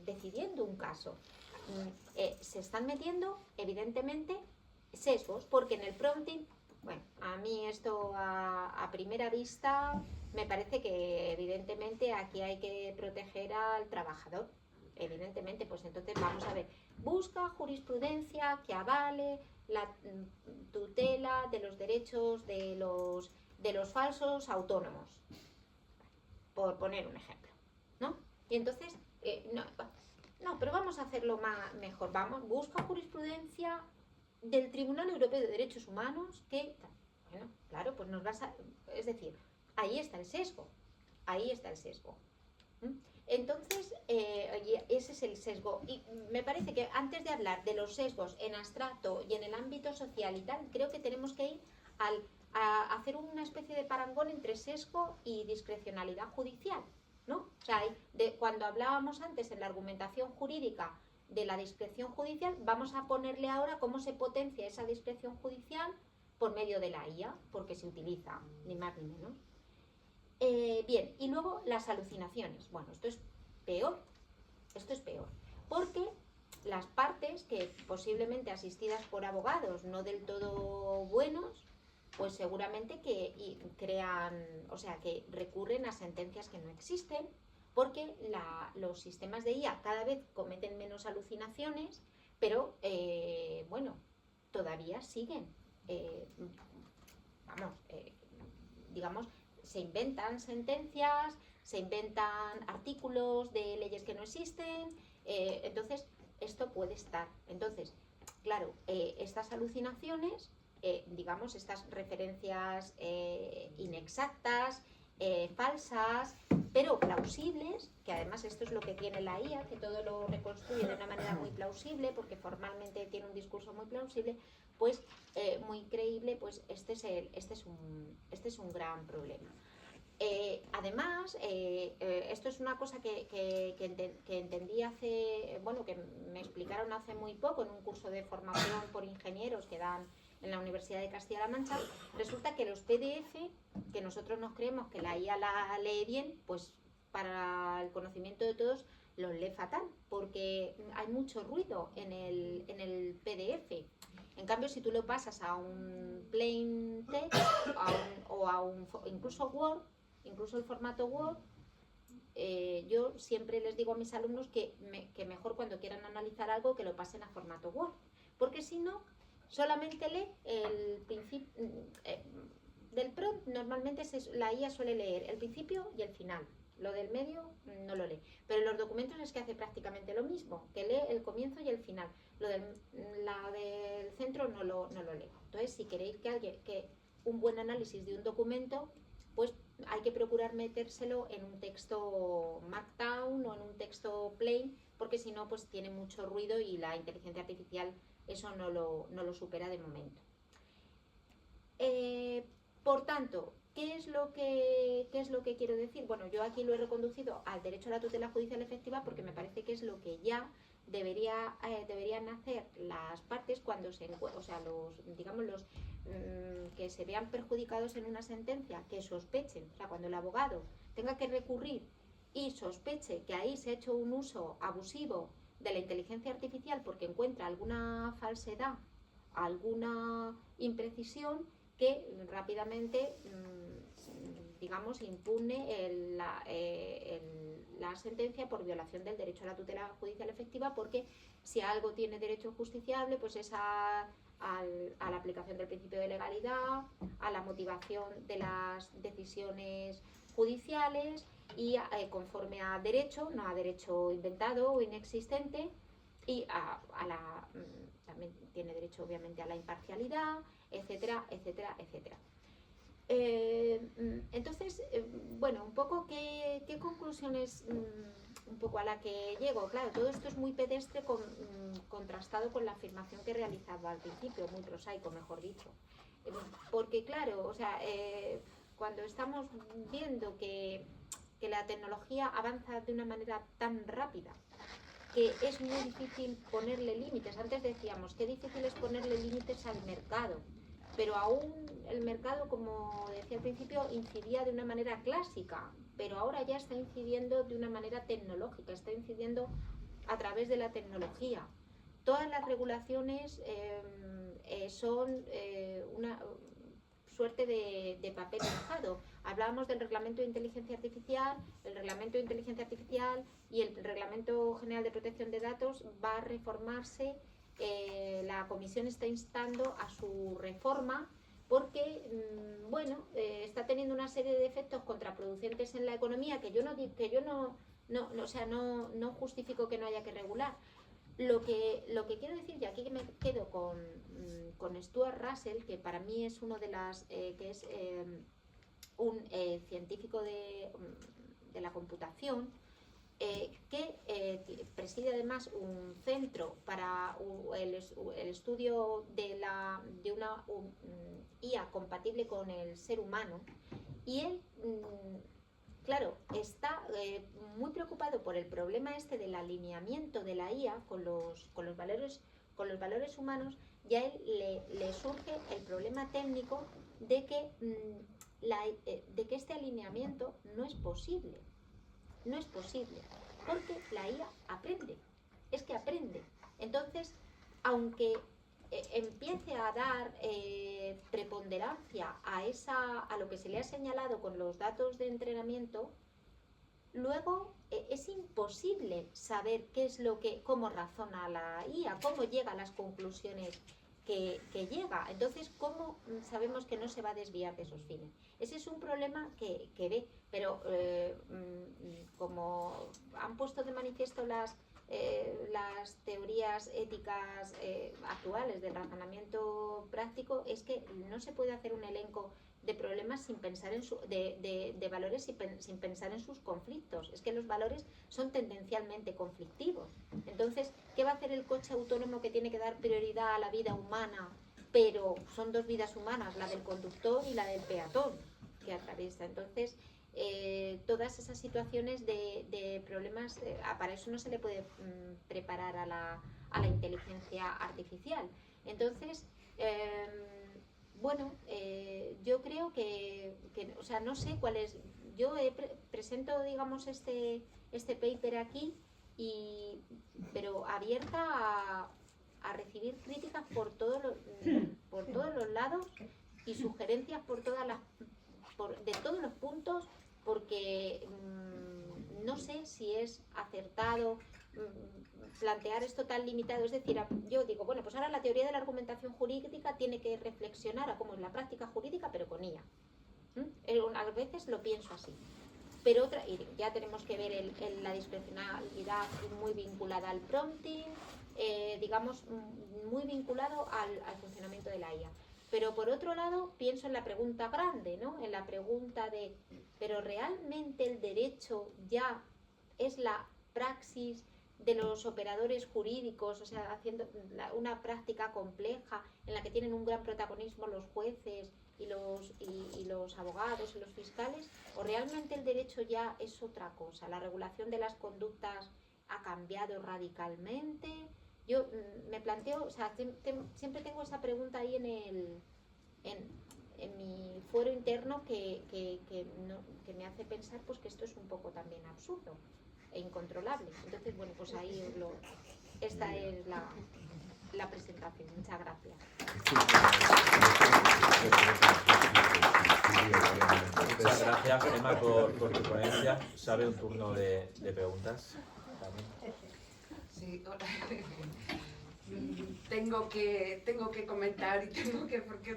decidiendo un caso. Se están metiendo, evidentemente, sesgos, porque en el prompting, bueno, a mí esto a primera vista me parece que evidentemente aquí hay que proteger al trabajador. Evidentemente, pues entonces vamos a ver, busca jurisprudencia que avale la tutela de los derechos de los falsos autónomos, por poner un ejemplo, ¿no? Y entonces, pero vamos a hacerlo mejor. Busca jurisprudencia del Tribunal Europeo de Derechos Humanos que, bueno, claro, pues es decir, ahí está el sesgo. Entonces, ese es el sesgo. Y me parece que antes de hablar de los sesgos en abstracto y en el ámbito social y tal, creo que tenemos que ir a hacer una especie de parangón entre sesgo y discrecionalidad judicial, ¿no? O sea, cuando hablábamos antes en la argumentación jurídica de la discreción judicial, vamos a ponerle ahora cómo se potencia esa discreción judicial por medio de la IA, porque se utiliza, ni más ni menos. Bien, y luego las alucinaciones. Bueno, esto es peor, porque las partes, que posiblemente asistidas por abogados no del todo buenos, pues seguramente que recurren a sentencias que no existen, porque los sistemas de IA cada vez cometen menos alucinaciones, pero todavía siguen, se inventan sentencias, se inventan artículos de leyes que no existen, entonces esto puede estar. Entonces, claro, estas alucinaciones, estas referencias inexactas, falsas, pero plausibles, que además esto es lo que tiene la IA, que todo lo reconstruye de una manera muy plausible, porque formalmente tiene un discurso muy plausible, pues muy creíble, pues este es un gran problema. Además, esto es una cosa que entendí que me explicaron hace muy poco en un curso de formación por ingenieros que dan en la Universidad de Castilla-La Mancha. Resulta que los PDF, que nosotros nos creemos que la IA la lee bien, pues para el conocimiento de todos los lee fatal, porque hay mucho ruido en el PDF. En cambio, si tú lo pasas a un plain text incluso Word, incluso el formato Word, yo siempre les digo a mis alumnos que mejor cuando quieran analizar algo que lo pasen a formato Word, porque si no, solamente lee el principio del prompt. Normalmente la IA suele leer el principio y el final. Lo del medio no lo lee, pero en los documentos es que hace prácticamente lo mismo, que lee el comienzo y el final. La del centro no lo lee. Entonces, si queréis que un buen análisis de un documento, pues hay que procurar metérselo en un texto Markdown o en un texto plain, porque si no, pues tiene mucho ruido y la inteligencia artificial eso no lo supera de momento. Por tanto, ¿qué es lo que quiero decir? Bueno, yo aquí lo he reconducido al derecho a la tutela judicial efectiva porque me parece que es lo que ya deberían hacer las partes cuando o sea, los que se vean perjudicados en una sentencia, que sospechen, o sea, cuando el abogado tenga que recurrir y sospeche que ahí se ha hecho un uso abusivo de la inteligencia artificial porque encuentra alguna falsedad, alguna imprecisión, que rápidamente, digamos, impugne la sentencia por violación del derecho a la tutela judicial efectiva, porque si algo tiene derecho justiciable, pues es a la aplicación del principio de legalidad, a la motivación de las decisiones judiciales y conforme a derecho, no a derecho inventado o inexistente, y también tiene derecho obviamente a la imparcialidad, etcétera, etcétera, etcétera. Entonces, bueno, un poco qué conclusiones un poco a la que llego. Claro, todo esto es muy pedestre contrastado con la afirmación que realizaba al principio, muy prosaico, mejor dicho. Porque claro, o sea, cuando estamos viendo que la tecnología avanza de una manera tan rápida, que es muy difícil ponerle límites. Antes decíamos, qué difícil es ponerle límites al mercado, pero aún el mercado, como decía al principio, incidía de una manera clásica, pero ahora ya está incidiendo de una manera tecnológica, está incidiendo a través de la tecnología. Todas las regulaciones son una suerte de papel mojado. Hablábamos del Reglamento de Inteligencia Artificial, el Reglamento de Inteligencia Artificial y el Reglamento General de Protección de Datos va a reformarse. La Comisión está instando a su reforma porque, bueno, está teniendo una serie de efectos contraproducentes en la economía que yo no justifico que no haya que regular. Lo que quiero decir, y aquí que me quedo con Stuart Russell, que para mí es uno de las que es un científico de la computación, que preside además un centro para el estudio de una IA compatible con el ser humano, y él, claro, está muy preocupado por el problema este del alineamiento de la IA con los valores humanos, y a él le surge el problema técnico de que este alineamiento no es posible. No es posible, porque la IA aprende, es que aprende. Entonces, aunque empiece a dar preponderancia a lo que se le ha señalado con los datos de entrenamiento, luego es imposible saber cómo razona la IA, cómo llega a las conclusiones que llega. Entonces, ¿cómo sabemos que no se va a desviar de esos fines? Ese es un problema que ve, pero como han puesto de manifiesto las teorías éticas actuales del razonamiento práctico, es que no se puede hacer un elenco de problemas sin pensar de valores sin pensar en sus conflictos. Es que los valores son tendencialmente conflictivos. Entonces, ¿qué va a hacer el coche autónomo que tiene que dar prioridad a la vida humana, pero son dos vidas humanas, la del conductor y la del peatón que atraviesa? Entonces, todas esas situaciones de problemas, para eso no se le puede preparar a la inteligencia artificial. Entonces, bueno, yo creo que, o sea, no sé cuál es. Yo presento, digamos, este paper aquí, pero abierta a recibir críticas por todos los lados y sugerencias de todos los puntos, porque no sé si es acertado plantear esto tan limitado. Es decir, yo digo, bueno, pues ahora la teoría de la argumentación jurídica tiene que reflexionar a cómo es la práctica jurídica, pero con IA. A veces lo pienso así. Pero ya tenemos que ver la discrecionalidad muy vinculada al prompting, digamos, muy vinculado al funcionamiento de la IA. Pero por otro lado, pienso en la pregunta grande, ¿no? En la pregunta de, ¿pero realmente el derecho ya es la praxis de los operadores jurídicos, o sea, haciendo una práctica compleja en la que tienen un gran protagonismo los jueces y los abogados y los fiscales? ¿O realmente el derecho ya es otra cosa? La regulación de las conductas ha cambiado radicalmente. Yo me planteo, o sea, siempre tengo esa pregunta ahí en mi fuero interno que me hace pensar pues que esto es un poco también absurdo e incontrolable. Entonces, bueno, pues ahí esta es la presentación. Muchas gracias. Muchas gracias, Gemma, por tu ponencia. ¿Sabe un turno de preguntas? Sí, hola. Tengo que comentar y porque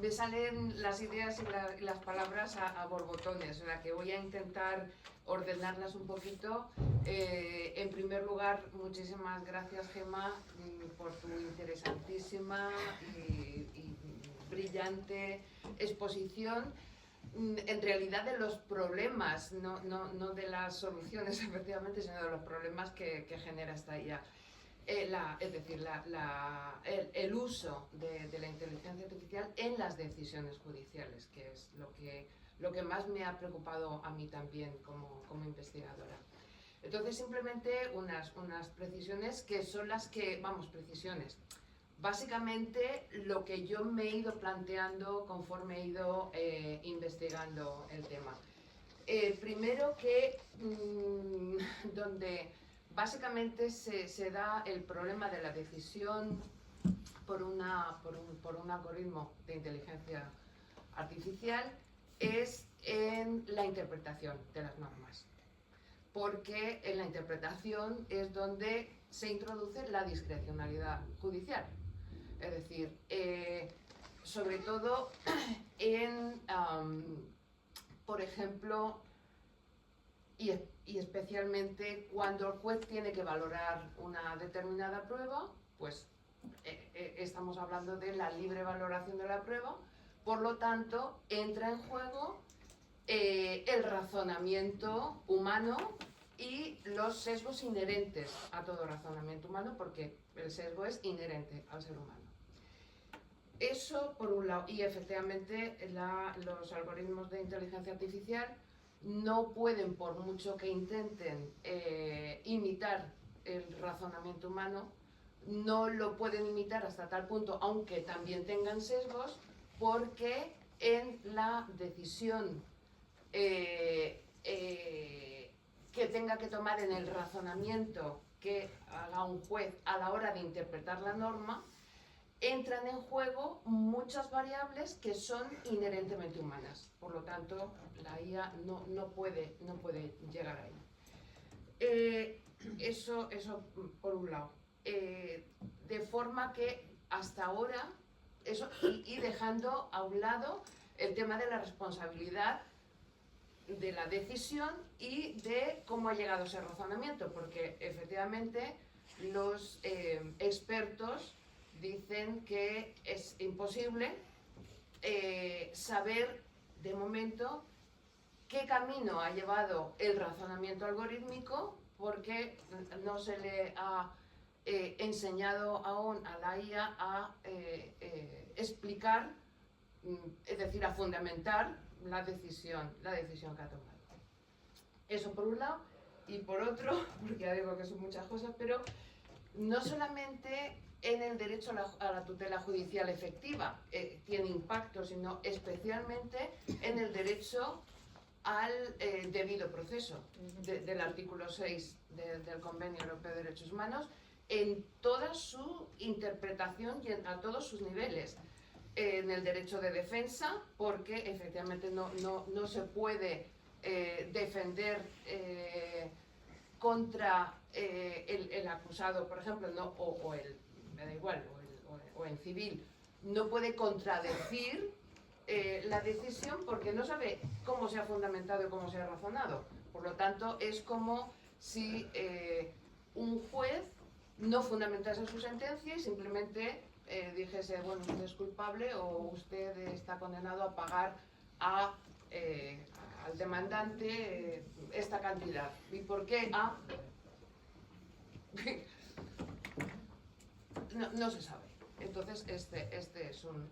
me salen las ideas y las palabras a borbotones, o sea que voy a intentar ordenarlas un poquito. En primer lugar, muchísimas gracias, Gemma, por tu interesantísima y brillante exposición, en realidad de los problemas, no de las soluciones efectivamente, sino de los problemas que genera esta IA. Es decir, el uso de la inteligencia artificial en las decisiones judiciales, que es lo que más me ha preocupado a mí también como investigadora. Entonces, simplemente unas precisiones que son las que, precisiones. Básicamente, lo que yo me he ido planteando conforme he ido investigando el tema. Primero que donde básicamente se da el problema de la decisión por un algoritmo de inteligencia artificial es en la interpretación de las normas. Porque en la interpretación es donde se introduce la discrecionalidad judicial. Es decir, sobre todo por ejemplo, y especialmente cuando el juez tiene que valorar una determinada prueba, pues estamos hablando de la libre valoración de la prueba, por lo tanto entra en juego el razonamiento humano y los sesgos inherentes a todo razonamiento humano, porque el sesgo es inherente al ser humano. Eso por un lado, y efectivamente los algoritmos de inteligencia artificial no pueden, por mucho que intenten imitar el razonamiento humano, no lo pueden imitar hasta tal punto, aunque también tengan sesgos, porque en la decisión que tenga que tomar, en el razonamiento que haga un juez a la hora de interpretar la norma, entran en juego muchas variables que son inherentemente humanas. Por lo tanto, la IA no puede llegar ahí. Eso por un lado. De forma que hasta ahora, y dejando a un lado el tema de la responsabilidad de la decisión y de cómo ha llegado ese razonamiento, porque efectivamente los expertos dicen que es imposible saber de momento qué camino ha llevado el razonamiento algorítmico, porque no se le ha enseñado aún a la IA a explicar, es decir, a fundamentar la decisión que ha tomado. Eso por un lado, y por otro, porque ya digo que son muchas cosas, pero no solamente en el derecho a la tutela judicial efectiva tiene impacto, sino especialmente en el derecho al debido proceso del artículo 6 del Convenio Europeo de Derechos Humanos, en toda su interpretación y a todos sus niveles. En el derecho de defensa, porque efectivamente no se puede defender contra el acusado, por ejemplo, me da igual, o en civil, no puede contradecir la decisión porque no sabe cómo se ha fundamentado y cómo se ha razonado. Por lo tanto, es como si un juez no fundamentase su sentencia y simplemente dijese, bueno, usted es culpable o usted está condenado a pagar al demandante esta cantidad. ¿Y por qué? No se sabe. Entonces, este es un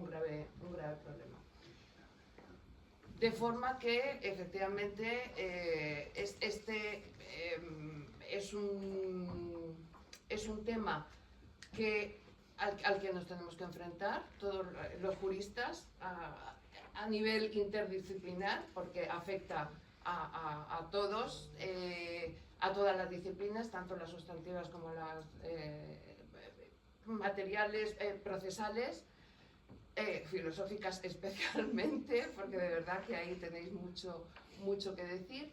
grave problema. De forma que, efectivamente, es un tema al que nos tenemos que enfrentar todos los juristas a nivel interdisciplinar, porque afecta a todos, a todas las disciplinas, tanto las sustantivas como las materiales, procesales, filosóficas especialmente, porque de verdad que ahí tenéis mucho que decir.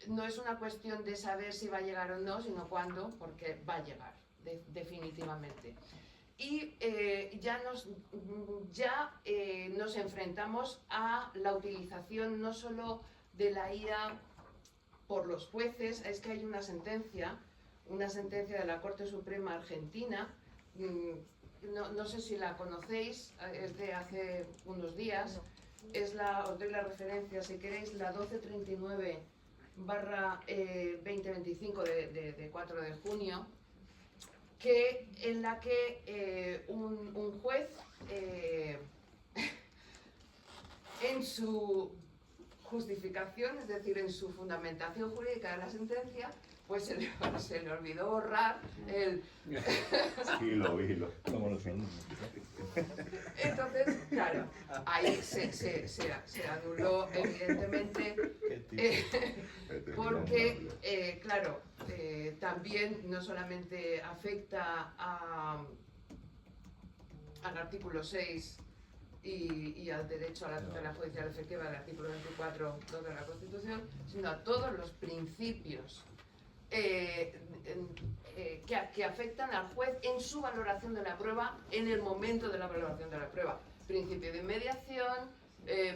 No es una cuestión de saber si va a llegar o no, sino cuándo, porque va a llegar, definitivamente. Y ya nos enfrentamos a la utilización no solo de la IA por los jueces. Es que hay una sentencia de la Corte Suprema Argentina, no sé si la conocéis, es de hace unos días, os doy la referencia si queréis, la 1239/2025 de 4 de junio, en la que un juez, en su justificación, es decir, en su fundamentación jurídica de la sentencia, pues se le olvidó borrar el... Hilo, como los alumnos. Entonces, claro, ahí se anuló, evidentemente, porque, claro, también no solamente afecta al artículo 6 y al derecho a la tutela judicial efectiva del artículo 24.2 de la Constitución, sino a todos los principios que afectan al juez en su valoración de la prueba, en el momento de la valoración de la prueba. Principio de inmediación,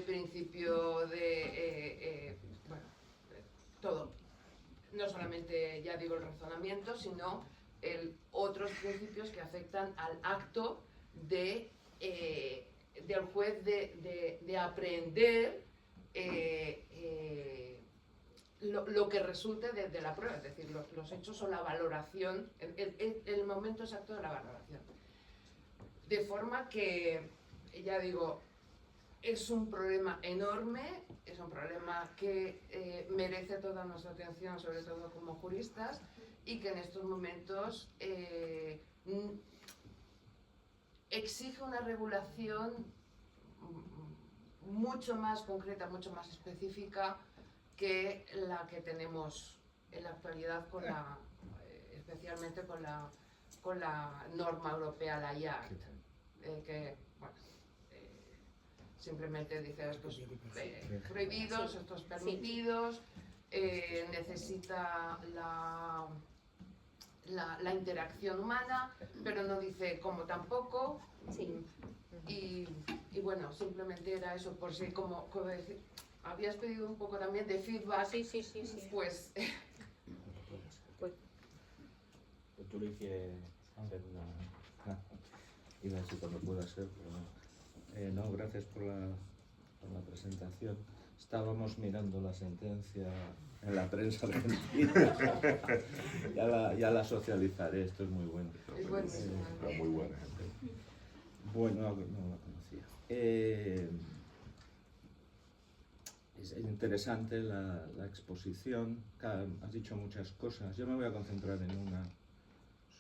principio de... bueno, todo. No solamente, ya digo, el razonamiento, sino otros principios que afectan al acto del juez de aprehender lo que resulte de la prueba, es decir, los hechos o la valoración, el momento exacto de la valoración. De forma que, ya digo, es un problema enorme, es un problema que merece toda nuestra atención, sobre todo como juristas, y que en estos momentos exige una regulación mucho más concreta, mucho más específica que la que tenemos en la actualidad, especialmente con la norma europea, la IACT, que bueno, simplemente dice estos prohibidos, estos permitidos, necesita la interacción humana, pero no dice cómo tampoco. Sí. Y bueno, simplemente era eso, por si, como decir, habías pedido un poco también de feedback. Sí. Pues... Pues Tú le quieres hacer una... Iba a decir cuando pueda ser, pero no. No, gracias por la presentación. Estábamos mirando la sentencia en la prensa argentina. ya la socializaré, esto es muy bueno. Es buenísimo. Está muy buena. Bueno, no la conocía. Es interesante la exposición. Has dicho muchas cosas. Yo me voy a concentrar en una,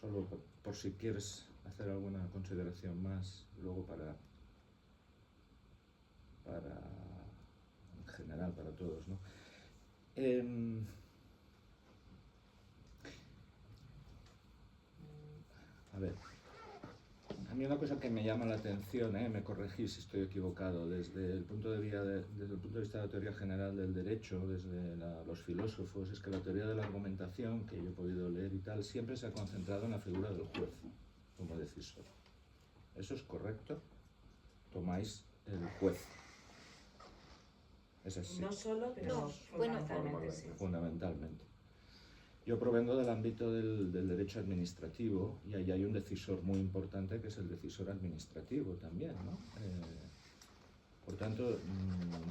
solo por si quieres hacer alguna consideración más, luego para en general, para todos, ¿no? A ver, a mí una cosa que me llama la atención, me corregís si estoy equivocado, desde el punto de vista de la teoría general del derecho, desde los filósofos, es que la teoría de la argumentación, que yo he podido leer y tal, siempre se ha concentrado en la figura del juez como decisor. ¿Eso es correcto? Tomáis el juez. Es así. No solo, pero No, fundamentalmente sí. Fundamentalmente. Yo provengo del ámbito del derecho administrativo y ahí hay un decisor muy importante que es el decisor administrativo también, ¿no? Por tanto,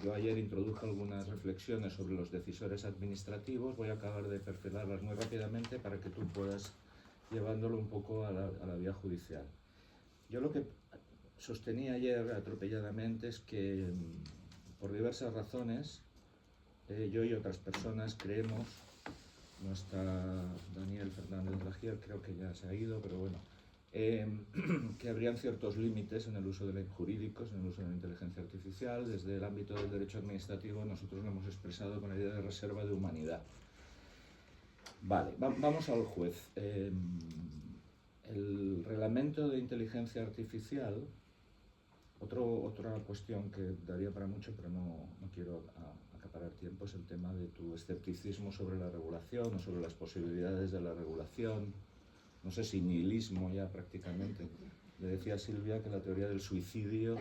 yo ayer introduje algunas reflexiones sobre los decisores administrativos, voy a acabar de perfilarlas muy rápidamente para que tú puedas llevándolo un poco a la vía judicial. Yo lo que sostenía ayer atropelladamente es que, por diversas razones, yo y otras personas creemos, no está Daniel Fernández Lagier, creo que ya se ha ido, pero bueno, que habrían ciertos límites en el uso de jurídicos, en el uso de la inteligencia artificial. Desde el ámbito del derecho administrativo nosotros lo hemos expresado con la idea de reserva de humanidad. Vale, vamos al juez. El reglamento de inteligencia artificial, otra cuestión que daría para mucho, pero no quiero acaparar tiempo, es el tema de tu escepticismo sobre la regulación o sobre las posibilidades de la regulación. No sé si nihilismo ya prácticamente. Le decía a Silvia que la teoría del suicidio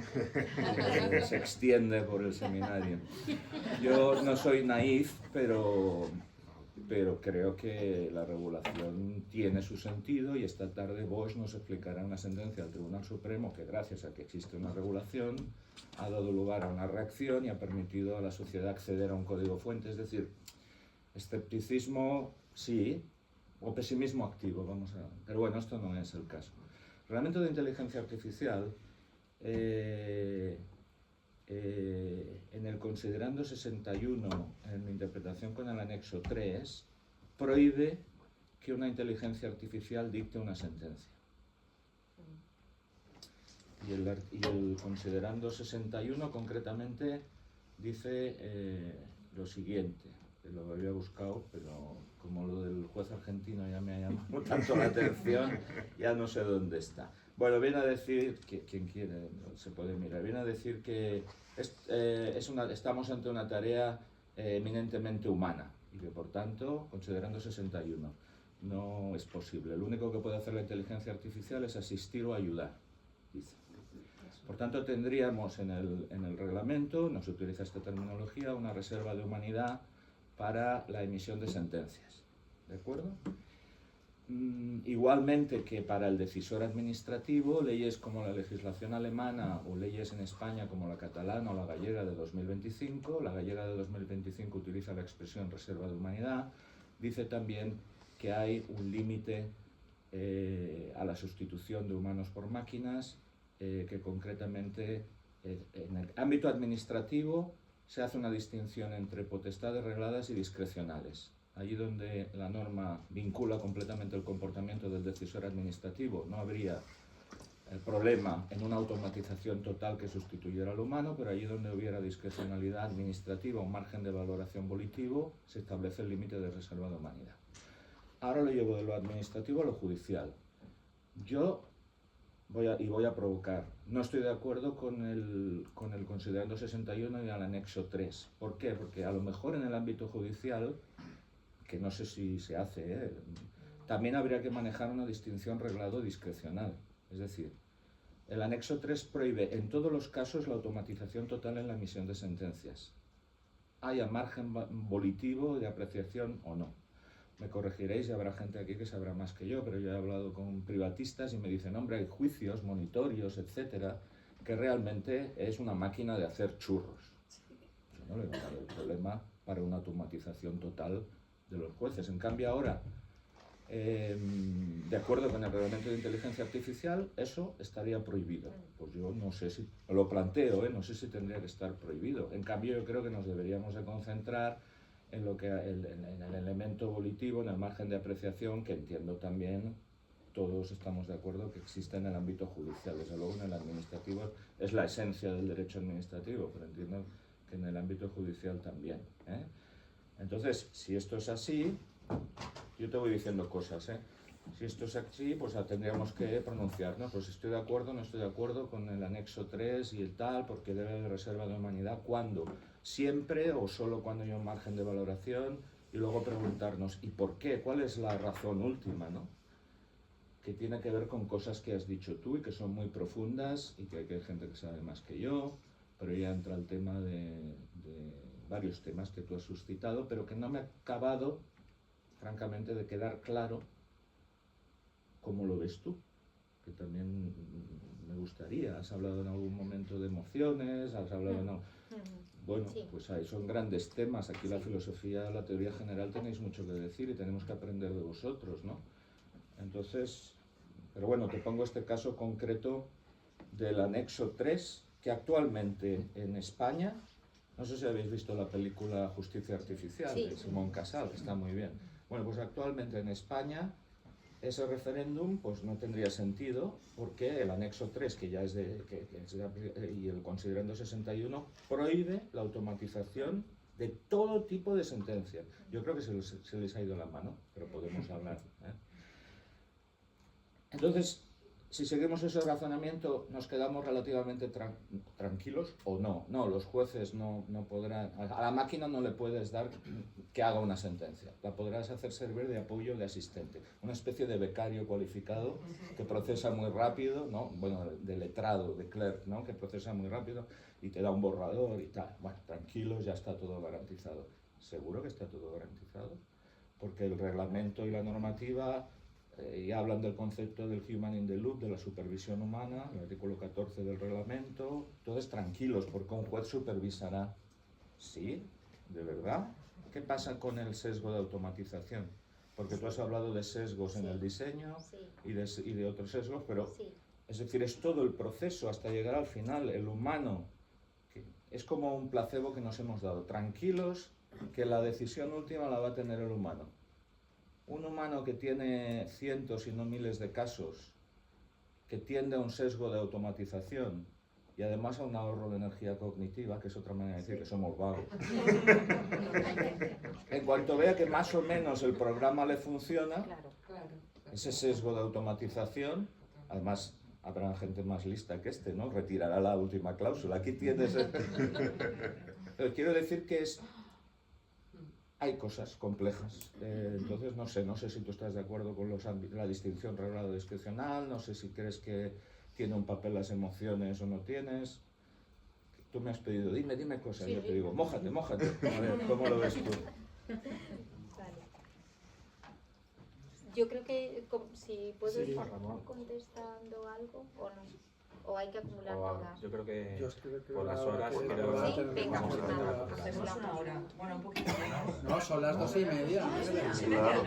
se extiende por el seminario. Yo no soy naif, pero creo que la regulación tiene su sentido, y esta tarde Bosch nos explicará una sentencia del Tribunal Supremo que, gracias a que existe una regulación, ha dado lugar a una reacción y ha permitido a la sociedad acceder a un código fuente. Es decir, escepticismo sí, o pesimismo activo, pero bueno, esto no es el caso. El reglamento de inteligencia artificial, en el considerando 61, en mi interpretación con el anexo 3, prohíbe que una inteligencia artificial dicte una sentencia. Y el considerando 61 concretamente dice lo siguiente, que lo había buscado, pero como lo del juez argentino ya me ha llamado tanto la atención, ya no sé dónde está. Bueno, viene a decir, que quien quiere se puede mirar, viene a decir que estamos ante una tarea eminentemente humana, y que por tanto, considerando 61, no es posible. Lo único que puede hacer la inteligencia artificial es asistir o ayudar, dice. Por tanto, tendríamos en el reglamento, no se utiliza esta terminología, una reserva de humanidad para la emisión de sentencias. ¿De acuerdo? Igualmente que para el decisor administrativo, leyes como la legislación alemana o leyes en España como la catalana o la gallega de 2025, la gallega de 2025 utiliza la expresión reserva de humanidad, dice también que hay un límite a la sustitución de humanos por máquinas, que concretamente en el ámbito administrativo se hace una distinción entre potestades regladas y discrecionales. Allí donde la norma vincula completamente el comportamiento del decisor administrativo, no habría el problema en una automatización total que sustituyera al humano, pero allí donde hubiera discrecionalidad administrativa o margen de valoración volitivo, se establece el límite de reserva de humanidad. Ahora lo llevo de lo administrativo a lo judicial. Yo voy a provocar. No estoy de acuerdo con el considerando 61 y al anexo 3. ¿Por qué? Porque a lo mejor en el ámbito judicial, que no sé si se hace, también habría que manejar una distinción reglado-discrecional. Es decir, el anexo 3 prohíbe en todos los casos la automatización total en la emisión de sentencias, haya margen volitivo de apreciación o no. Me corregiréis y habrá gente aquí que sabrá más que yo, pero yo he hablado con privatistas y me dicen, hombre, hay juicios, monitorios, etcétera, que realmente es una máquina de hacer churros. Yo no le veo el problema para una automatización total de los jueces. En cambio ahora, de acuerdo con el reglamento de inteligencia artificial, eso estaría prohibido. Pues yo no sé si, lo planteo, no sé si tendría que estar prohibido. En cambio yo creo que nos deberíamos de concentrar en el elemento volitivo, en el margen de apreciación, que entiendo también, todos estamos de acuerdo que existe en el ámbito judicial. Desde luego en el administrativo es la esencia del derecho administrativo, pero entiendo que en el ámbito judicial también. Entonces, si esto es así, yo te voy diciendo cosas. Si esto es así, pues tendríamos que pronunciarnos. Pues estoy de acuerdo, no estoy de acuerdo con el anexo 3 y el tal, porque debe haber reserva de humanidad. ¿Cuándo? ¿Siempre o solo cuando hay un margen de valoración? Y luego preguntarnos, ¿y por qué? ¿Cuál es la razón última, no? Que tiene que ver con cosas que has dicho tú y que son muy profundas y que hay gente que sabe más que yo, pero ya entra el tema de varios temas que tú has suscitado, pero que no me ha acabado, francamente, de quedar claro cómo lo ves tú, que también me gustaría. Has hablado en algún momento de emociones, has hablado bueno, sí. Pues ahí son grandes temas. Aquí la filosofía, la teoría general tenéis mucho que decir y tenemos que aprender de vosotros, ¿no? Entonces, pero bueno, te pongo este caso concreto del anexo 3, que actualmente en España, no sé si habéis visto la película Justicia Artificial, Sí. de Simón Casal, que está muy bien. Bueno, pues actualmente en España ese referéndum pues no tendría sentido, porque el anexo 3, que ya es y el considerando 61, prohíbe la automatización de todo tipo de sentencias. Yo creo que se les ha ido la mano, pero podemos hablar, ¿eh? Entonces, si seguimos ese razonamiento, ¿nos quedamos relativamente tranquilos o no? No, los jueces no podrán... A la máquina no le puedes dar que haga una sentencia. La podrás hacer servir de apoyo, de asistente. Una especie de becario cualificado que procesa muy rápido, ¿no? Bueno, de letrado, de clerk, ¿no? Que procesa muy rápido y te da un borrador y tal. Bueno, tranquilos, ya está todo garantizado. ¿Seguro que está todo garantizado? Porque el reglamento y la normativa... y hablan del concepto del human in the loop, de la supervisión humana, el artículo 14 del reglamento. Entonces, tranquilos, porque un juez supervisará. ¿Sí? ¿De verdad? ¿Qué pasa con el sesgo de automatización? Porque tú has hablado de sesgos en el diseño y de otros sesgos, pero es decir, es todo el proceso hasta llegar al final, el humano. Que es como un placebo que nos hemos dado. Tranquilos, que la decisión última la va a tener el humano. Un humano que tiene cientos y no miles de casos, que tiende a un sesgo de automatización y además a un ahorro de energía cognitiva, que es otra manera de decir que somos vagos. En cuanto vea que más o menos el programa le funciona, ese sesgo de automatización, además habrá gente más lista que este, ¿no? Retirará la última cláusula. Aquí tienes... Pero quiero decir que hay cosas complejas, entonces no sé si tú estás de acuerdo con la distinción reglado discrecional, no sé si crees que tiene un papel las emociones o no tienes. Tú me has pedido, dime cosas, yo te digo, mójate. A ver, ¿cómo lo ves tú? Vale. Yo creo que si puedo ir contestando algo o no. O hay que acumular todas. Yo creo que que por las ahora horas que- creo Sí, venga, vamos a pues nada. intentar Hacemos una hora, bueno, un poquito menos. No, son las 2:30. Claro,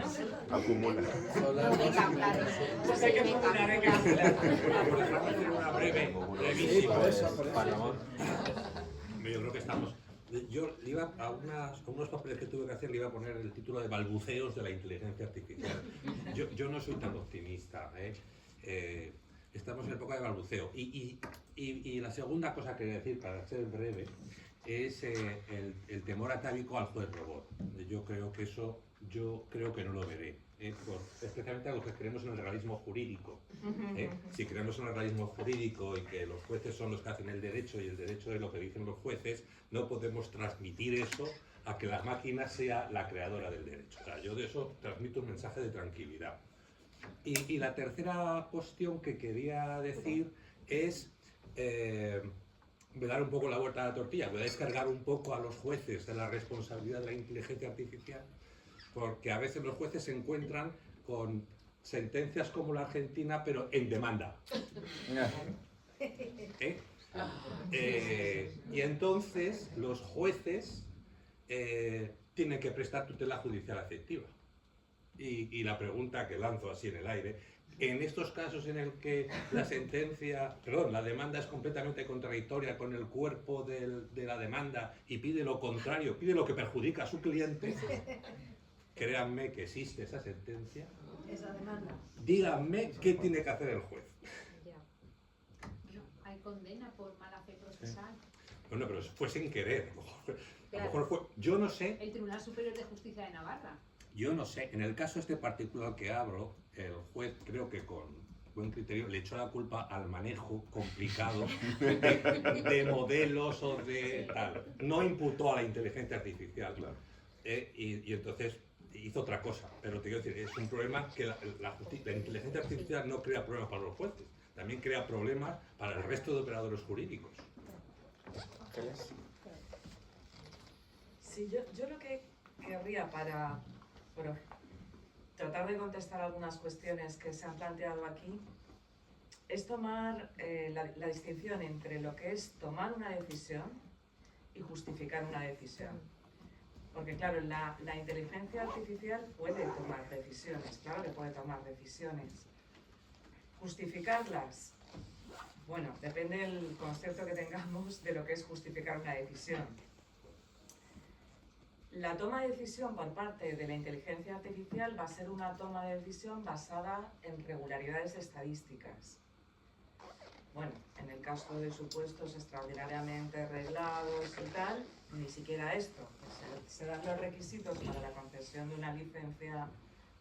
acumula. Son las No, 2:30. venga, claro. Pues hay que acumular, hay que acumular. Por hacer una breve, Sí, brevísima. por eso. Juan Ramón. Yo creo que estamos. Yo le iba a unos papeles que tuve que hacer, le iba a poner el título de balbuceos de la inteligencia artificial. Yo no soy tan optimista, ¿eh? Estamos en época de balbuceo. Y la segunda cosa que quería decir, para ser breve, es el temor atávico al juez robot. Yo creo que no lo veré. Especialmente a los que creemos en el realismo jurídico. Si creemos en el realismo jurídico y que los jueces son los que hacen el derecho y el derecho es lo que dicen los jueces, no podemos transmitir eso a que la máquina sea la creadora del derecho. O sea, yo de eso transmito un mensaje de tranquilidad. Y la tercera cuestión que quería decir es voy a dar un poco la vuelta a la tortilla, voy a descargar un poco a los jueces de la responsabilidad de la inteligencia artificial, porque a veces los jueces se encuentran con sentencias como la Argentina, pero en demanda. Y entonces los jueces tienen que prestar tutela judicial efectiva. Y la pregunta que lanzo así en el aire, en estos casos en el que la demanda es completamente contradictoria con el cuerpo de la demanda y pide lo contrario, pide lo que perjudica a su cliente, créanme que existe esa sentencia, díganme qué tiene que hacer el juez. Hay condena por mala fe procesal. Bueno, pero fue sin querer. A lo mejor fue, yo no sé. El Tribunal Superior de Justicia de Navarra. Yo no sé, en el caso este particular que abro, el juez creo que con buen criterio le echó la culpa al manejo complicado de modelos o de tal. No imputó a la inteligencia artificial. Claro. Y entonces hizo otra cosa. Pero te quiero decir, es un problema que la inteligencia artificial no crea problemas para los jueces, también crea problemas para el resto de operadores jurídicos. Sí, yo lo que querría para tratar de contestar algunas cuestiones que se han planteado aquí es tomar la distinción entre lo que es tomar una decisión y justificar una decisión. Porque claro, la inteligencia artificial puede tomar decisiones, claro que puede tomar decisiones. Justificarlas, Bueno, depende del concepto que tengamos de lo que es justificar una decisión. La toma de decisión por parte de la inteligencia artificial va a ser una toma de decisión basada en regularidades estadísticas. Bueno, en el caso de supuestos extraordinariamente reglados y tal, ni siquiera esto. Se dan los requisitos para la concesión de una licencia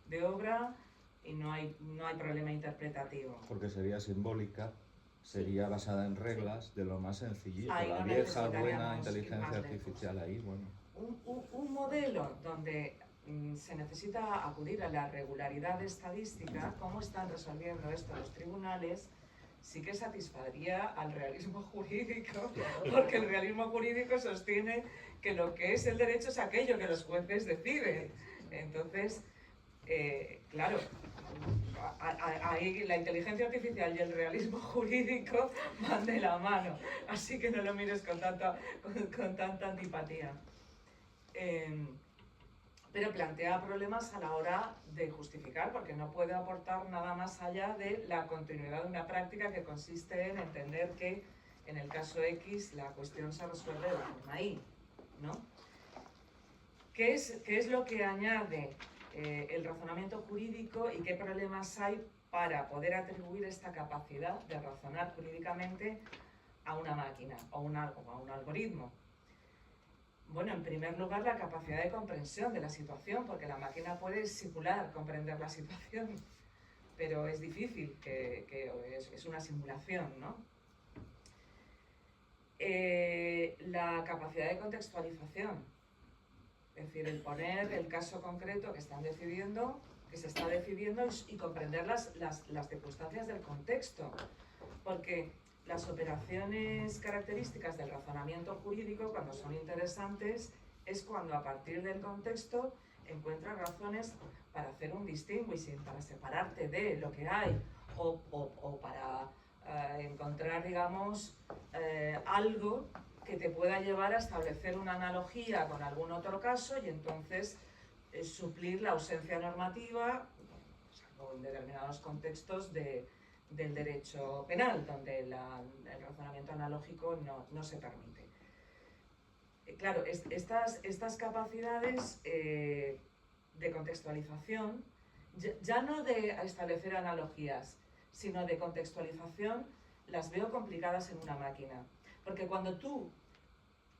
de obra y no hay problema interpretativo. Porque sería simbólica, sería basada en reglas de lo más sencillito. Ahí La no vieja, buena necesitaríamos ir inteligencia más lejos. artificial ahí, bueno. Un modelo donde se necesita acudir a la regularidad estadística, cómo están resolviendo esto los tribunales, sí que satisfaría al realismo jurídico, porque el realismo jurídico sostiene que lo que es el derecho es aquello que los jueces deciden. Entonces, claro, ahí la inteligencia artificial y el realismo jurídico van de la mano, así que no lo mires con tanta antipatía. Pero plantea problemas a la hora de justificar, porque no puede aportar nada más allá de la continuidad de una práctica que consiste en entender que en el caso X la cuestión se resuelve de la forma Y, ¿no? ¿Qué es lo que añade el razonamiento jurídico y qué problemas hay para poder atribuir esta capacidad de razonar jurídicamente a una máquina o a un algoritmo? Bueno, en primer lugar, la capacidad de comprensión de la situación, porque la máquina puede simular comprender la situación, pero es difícil, es una simulación, ¿no? La capacidad de contextualización, es decir, el poner el caso concreto que se está decidiendo y comprender las circunstancias del contexto, porque las operaciones características del razonamiento jurídico, cuando son interesantes, es cuando a partir del contexto encuentras razones para hacer un distinguishing, para separarte de lo que hay o para encontrar, digamos, algo que te pueda llevar a establecer una analogía con algún otro caso y entonces suplir la ausencia normativa, salvo en determinados contextos del derecho penal, donde el razonamiento analógico no se permite. Claro, estas capacidades de contextualización, ya no de establecer analogías, sino de contextualización, las veo complicadas en una máquina. Porque cuando tú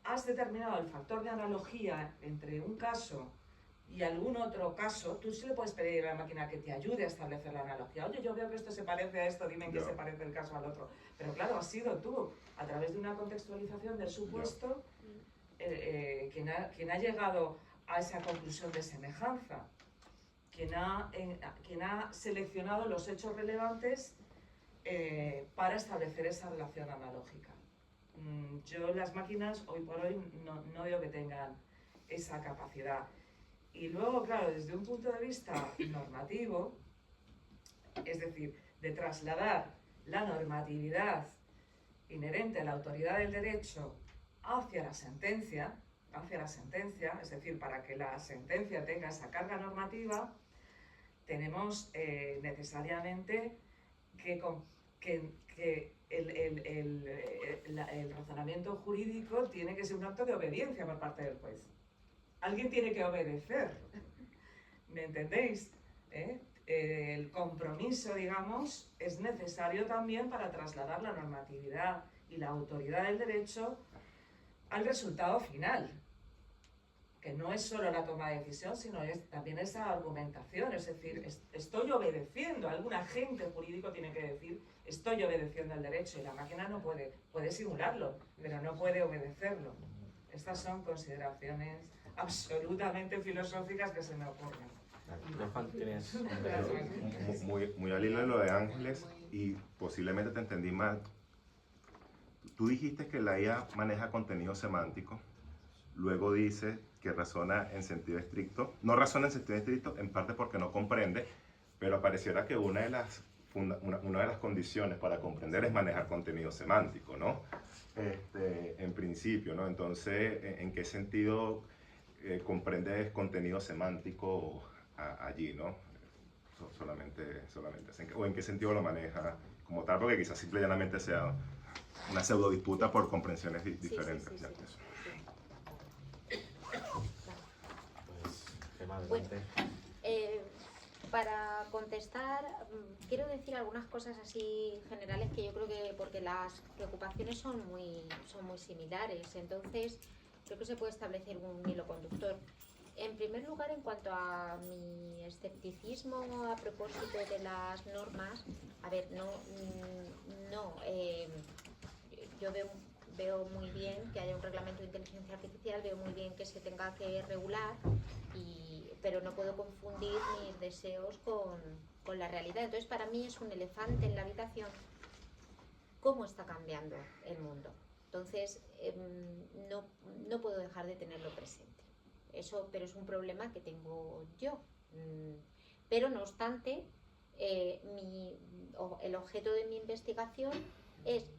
has determinado el factor de analogía entre un caso y algún otro caso, tú sí le puedes pedir a la máquina que te ayude a establecer la analogía. Oye, yo veo que esto se parece a esto, dime en qué se parece el caso al otro. Pero claro, has sido tú, a través de una contextualización del supuesto, quien ha llegado a esa conclusión de semejanza, quien ha seleccionado los hechos relevantes para establecer esa relación analógica. Yo las máquinas hoy por hoy no veo que tengan esa capacidad. Y luego, claro, desde un punto de vista normativo, es decir, de trasladar la normatividad inherente a la autoridad del derecho hacia la sentencia, es decir, para que la sentencia tenga esa carga normativa, tenemos necesariamente que el razonamiento jurídico tiene que ser un acto de obediencia por parte del juez. Alguien tiene que obedecer, ¿me entendéis? El compromiso, digamos, es necesario también para trasladar la normatividad y la autoridad del derecho al resultado final, que no es solo la toma de decisión, sino también esa argumentación, es decir, estoy obedeciendo, algún agente jurídico tiene que decir, estoy obedeciendo al derecho, y la máquina no puede simularlo, pero no puede obedecerlo. Estas son consideraciones absolutamente filosóficas que se me ocurren. Johan, tienes Muy al hilo de lo de Ángeles, y posiblemente te entendí mal. Tú dijiste que la IA maneja contenido semántico, luego dices que razona en sentido estricto. No razona en sentido estricto, en parte porque no comprende, pero pareciera que una de las condiciones para comprender es manejar contenido semántico, ¿no? En principio, ¿no? Entonces, ¿en qué sentido comprendes contenido semántico allí, ¿no? solamente o en qué sentido lo maneja como tal, porque quizás simple y llanamente sea una pseudo disputa por comprensiones diferentes. sí, Ya, sí. eso. Pues, Gemma, Bueno. adelante. Para contestar, quiero decir algunas cosas así generales que yo creo que, porque las preocupaciones son muy similares, entonces creo que se puede establecer un hilo conductor. En primer lugar, en cuanto a mi escepticismo a propósito de las normas, a ver, yo veo muy bien que haya un reglamento de inteligencia artificial, veo muy bien que se tenga que regular, pero no puedo confundir mis deseos con la realidad. Entonces, para mí es un elefante en la habitación cómo está cambiando el mundo. Entonces, no puedo dejar de tenerlo presente. Pero es un problema que tengo yo. Pero, no obstante, el objeto de mi investigación es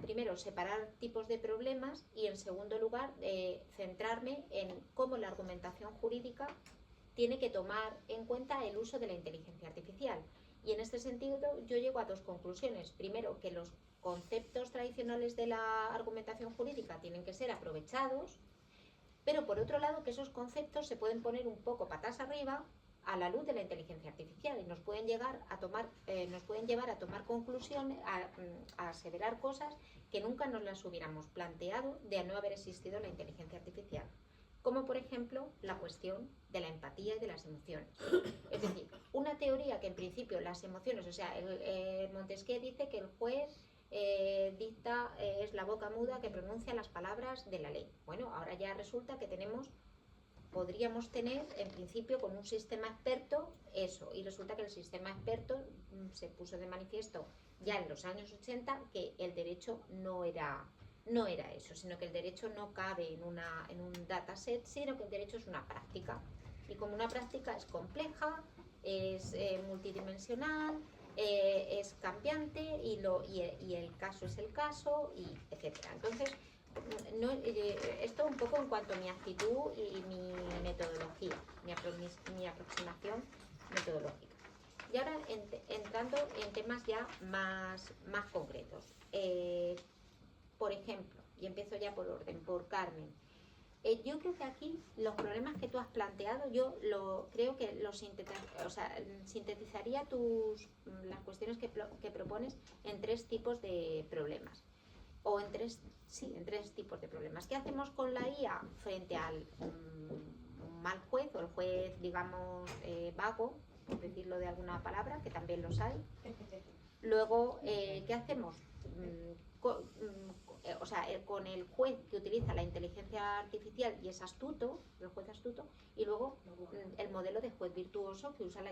primero separar tipos de problemas y en segundo lugar centrarme en cómo la argumentación jurídica tiene que tomar en cuenta el uso de la inteligencia artificial. Y en este sentido yo llego a dos conclusiones. Primero, que los conceptos tradicionales de la argumentación jurídica tienen que ser aprovechados, pero por otro lado que esos conceptos se pueden poner un poco patas arriba a la luz de la inteligencia artificial y nos pueden llevar a tomar conclusiones, a aseverar cosas que nunca nos las hubiéramos planteado de no haber existido la inteligencia artificial. Como por ejemplo la cuestión de la empatía y de las emociones. Es decir, una teoría que en principio las emociones, o sea, Montesquieu dice que el juez dicta, es la boca muda que pronuncia las palabras de la ley. Bueno, ahora ya resulta que podríamos tener en principio con un sistema experto eso, y resulta que el sistema experto se puso de manifiesto ya en los años 80 que el derecho no era eso, sino que el derecho no cabe en un dataset, sino que el derecho es una práctica, y como una práctica es compleja, es multidimensional, es cambiante y el caso es el caso, y etcétera. Entonces, esto un poco en cuanto a mi actitud y mi metodología, mi aproximación metodológica. Y ahora entrando en temas ya más concretos. Por ejemplo, y empiezo ya por orden, por Carmen. Yo creo que aquí los problemas que tú has planteado, creo que sintetizaría las cuestiones que propones en tres tipos de problemas. O en tres tipos de problemas. ¿Qué hacemos con la IA frente al mal juez o el juez, digamos, vago, por decirlo de alguna palabra, que también los hay? Luego, ¿qué hacemos con el juez que utiliza la inteligencia artificial y es astuto, el juez astuto, y luego el modelo de juez virtuoso que usa la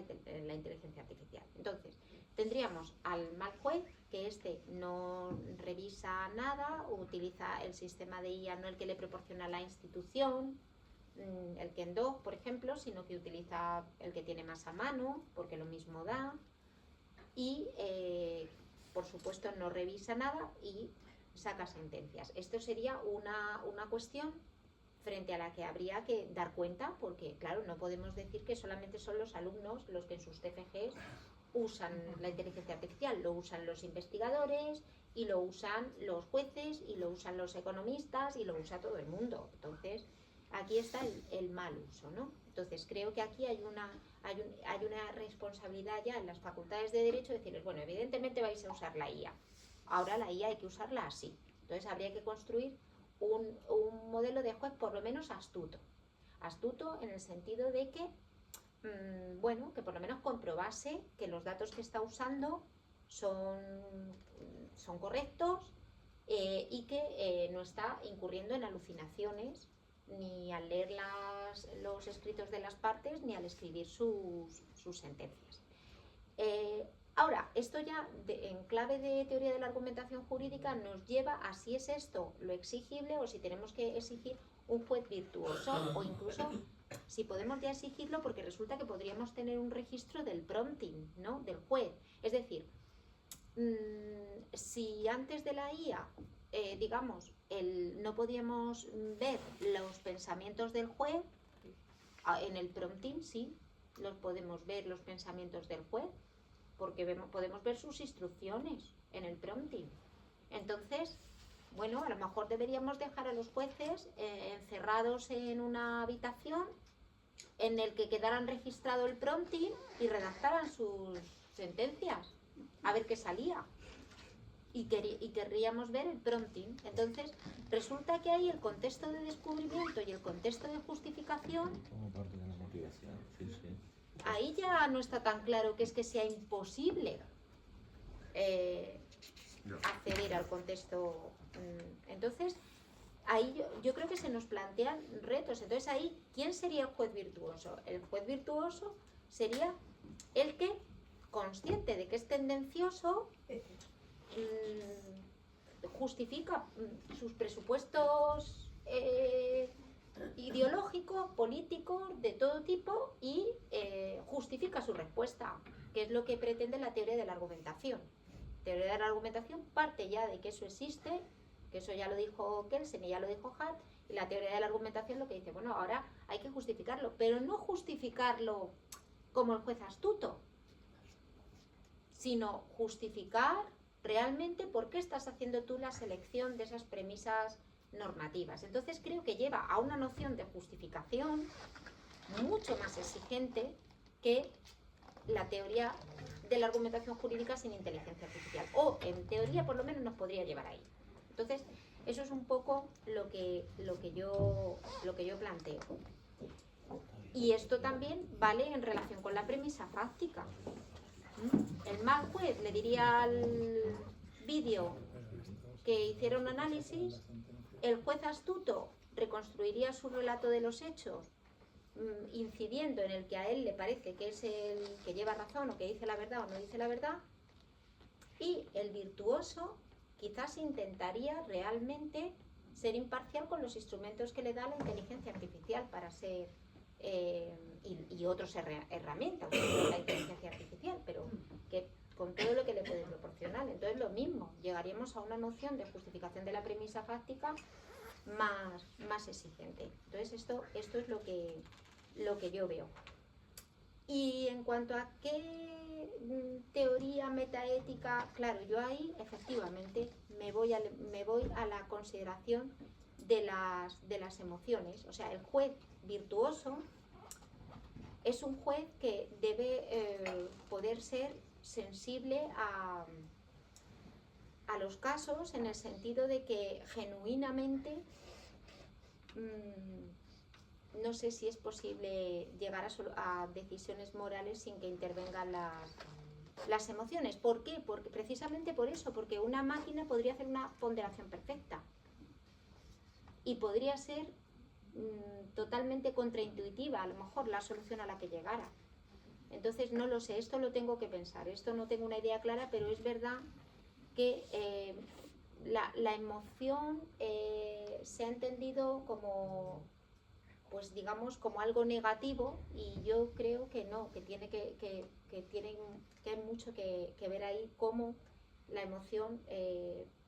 inteligencia artificial? Entonces, tendríamos al mal juez, que no revisa nada, utiliza el sistema de IA, no el que le proporciona la institución, el Kendo, por ejemplo, sino que utiliza el que tiene más a mano, porque lo mismo da, y por supuesto no revisa nada y saca sentencias. Esto sería una cuestión frente a la que habría que dar cuenta, porque claro, no podemos decir que solamente son los alumnos los que en sus TFGs usan la inteligencia artificial, lo usan los investigadores y lo usan los jueces y lo usan los economistas y lo usa todo el mundo. Entonces, aquí está el mal uso, ¿no? Entonces, creo que aquí hay una responsabilidad ya en las facultades de Derecho de decirles, bueno, evidentemente vais a usar la IA. Ahora la IA hay que usarla así. Entonces, habría que construir un modelo de juez por lo menos astuto. Astuto en el sentido de que que por lo menos comprobase que los datos que está usando son correctos y que no está incurriendo en alucinaciones ni al leer los escritos de las partes ni al escribir sus sentencias. Ahora, esto ya en clave de teoría de la argumentación jurídica nos lleva a si es esto lo exigible o si tenemos que exigir un juez virtuoso o incluso si podemos ya exigirlo, porque resulta que podríamos tener un registro del prompting, ¿no?, del juez. Es decir, si antes de la IA, no podíamos ver los pensamientos del juez, en el prompting sí, los podemos ver los pensamientos del juez, porque podemos ver sus instrucciones en el prompting. Entonces, bueno, a lo mejor deberíamos dejar a los jueces encerrados en una habitación en el que quedaran registrado el prompting y redactaran sus sentencias, a ver qué salía. Y querríamos ver el prompting. Entonces, resulta que ahí el contexto de descubrimiento y el contexto de justificación, Como parte de la motivación, sí, sí. ahí ya no está tan claro que es que sea imposible acceder al contexto. Entonces, ahí yo creo que se nos plantean retos. Entonces ahí, ¿quién sería el juez virtuoso? El juez virtuoso sería el que, consciente de que es tendencioso, justifica sus presupuestos ideológicos, políticos, de todo tipo, y justifica su respuesta, que es lo que pretende la teoría de la argumentación. La teoría de la argumentación parte ya de que eso existe, que eso ya lo dijo Kelsen y ya lo dijo Hart, y la teoría de la argumentación lo que dice, bueno, ahora hay que justificarlo, pero no justificarlo como el juez astuto, sino justificar realmente por qué estás haciendo tú la selección de esas premisas normativas. Entonces creo que lleva a una noción de justificación mucho más exigente que la teoría de la argumentación jurídica sin inteligencia artificial, o en teoría por lo menos nos podría llevar ahí. Entonces, eso es un poco lo que yo planteo. Y esto también vale en relación con la premisa fáctica. El mal juez le diría al vídeo que hiciera un análisis, el juez astuto reconstruiría su relato de los hechos, incidiendo en el que a él le parece que es el que lleva razón o que dice la verdad o no dice la verdad, y el virtuoso quizás intentaría realmente ser imparcial con los instrumentos que le da la inteligencia artificial para ser y otras herramientas de la inteligencia artificial, pero que con todo lo que le puede proporcionar. Entonces lo mismo, llegaríamos a una noción de justificación de la premisa fáctica más exigente. Entonces esto es lo que yo veo. Y en cuanto a qué teoría metaética, claro, yo ahí efectivamente me voy a la consideración de las emociones. O sea, el juez virtuoso es un juez que debe poder ser sensible a los casos, en el sentido de que genuinamente no sé si es posible llegar a decisiones morales sin que intervengan las emociones. ¿Por qué? Porque precisamente por eso, porque una máquina podría hacer una ponderación perfecta y podría ser totalmente contraintuitiva, a lo mejor, la solución a la que llegara. Entonces no lo sé, esto lo tengo que pensar, esto no tengo una idea clara, pero es verdad que la emoción se ha entendido como, pues digamos, como algo negativo, y yo creo que no, que hay mucho que ver ahí, cómo la emoción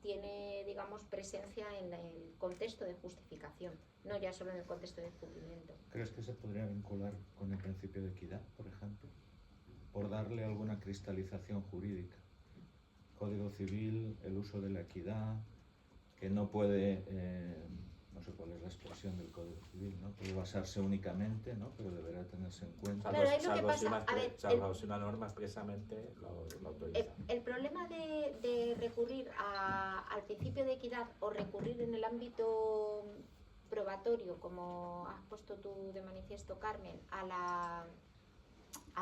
tiene, digamos, presencia en el contexto de justificación, no ya solo en el contexto de descubrimiento. ¿Crees que se podría vincular con el principio de equidad, por ejemplo? Por darle alguna cristalización jurídica. Código Civil, el uso de la equidad, que no puede, no sé cuál es la expresión del Código Civil, ¿no? Puede basarse únicamente, ¿no? Pero deberá tenerse en cuenta. Salvo si una norma expresamente lo autoriza. El problema de recurrir al principio de equidad o recurrir en el ámbito probatorio, como has puesto tú de manifiesto, Carmen, a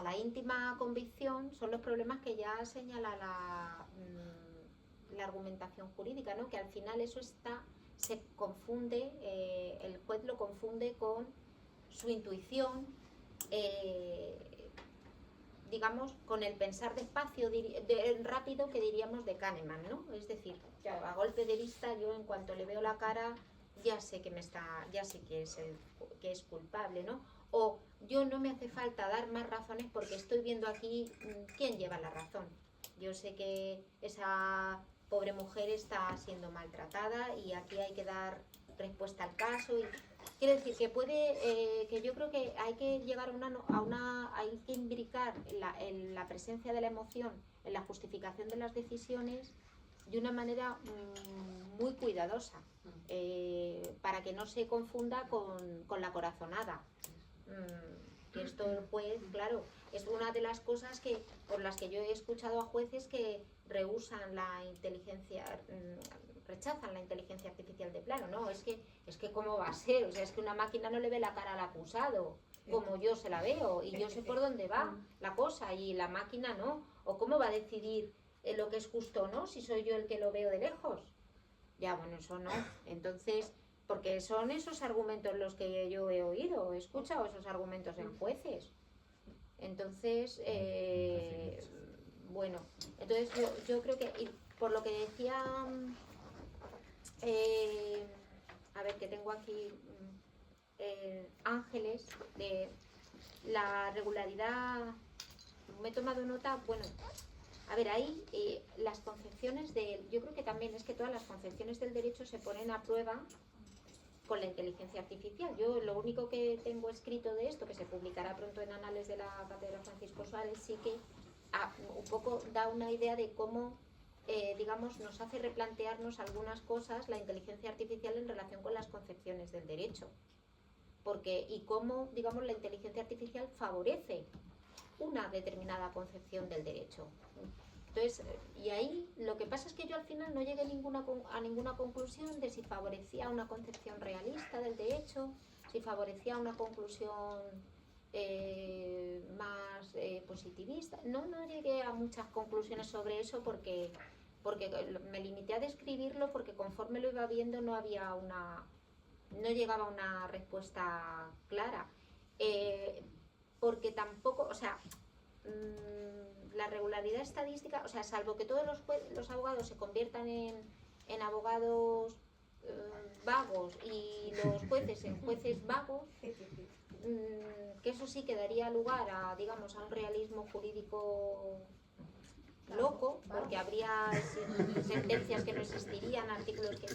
la íntima convicción, son los problemas que ya señala la argumentación jurídica, ¿no? Que al final eso se confunde, el juez lo confunde con su intuición, digamos, con el pensar despacio, rápido, que diríamos de Kahneman, ¿no? Es decir, claro, a golpe de vista, yo en cuanto le veo la cara ya sé que es culpable, ¿no? O yo no me hace falta dar más razones porque estoy viendo aquí quién lleva la razón. Yo sé que esa pobre mujer está siendo maltratada y aquí hay que dar respuesta al caso. Y quiero decir que que yo creo que hay que llegar hay que imbricar la presencia de la emoción en la justificación de las decisiones de una manera muy cuidadosa, para que no se confunda con la corazonada. Que esto el juez, claro, es una de las cosas por las que yo he escuchado a jueces que rechazan la inteligencia artificial de plano. No, es que cómo va a ser, o sea, es que una máquina no le ve la cara al acusado como yo se la veo, y yo sé por dónde va la cosa, y la máquina no. O cómo va a decidir lo que es justo o no si soy yo el que lo veo de lejos. Ya, bueno, eso no. Entonces, porque son esos argumentos los que yo he oído, he escuchado esos argumentos en jueces. Entonces, bueno, entonces yo creo que, y por lo que decía, a ver, que tengo aquí Ángeles, de la regularidad, me he tomado nota, bueno, a ver, ahí las concepciones yo creo que también es que todas las concepciones del derecho se ponen a prueba con la inteligencia artificial. Yo lo único que tengo escrito de esto, que se publicará pronto en Anales de la Cátedra Francisco Suárez, sí que un poco da una idea de cómo, digamos, nos hace replantearnos algunas cosas la inteligencia artificial en relación con las concepciones del derecho. Y cómo, digamos, la inteligencia artificial favorece una determinada concepción del derecho. Entonces, y ahí lo que pasa es que yo al final no llegué a ninguna conclusión de si favorecía una concepción realista del derecho, si favorecía una conclusión más positivista. No llegué a muchas conclusiones sobre eso porque me limité a describirlo, porque conforme lo iba viendo no llegaba a una respuesta clara. Porque tampoco, o sea, la regularidad estadística, o sea, salvo que todos los abogados se conviertan en abogados vagos y los jueces en jueces vagos, que eso sí que daría lugar a, digamos, a un realismo jurídico loco, porque habría sentencias que no existirían, artículos que...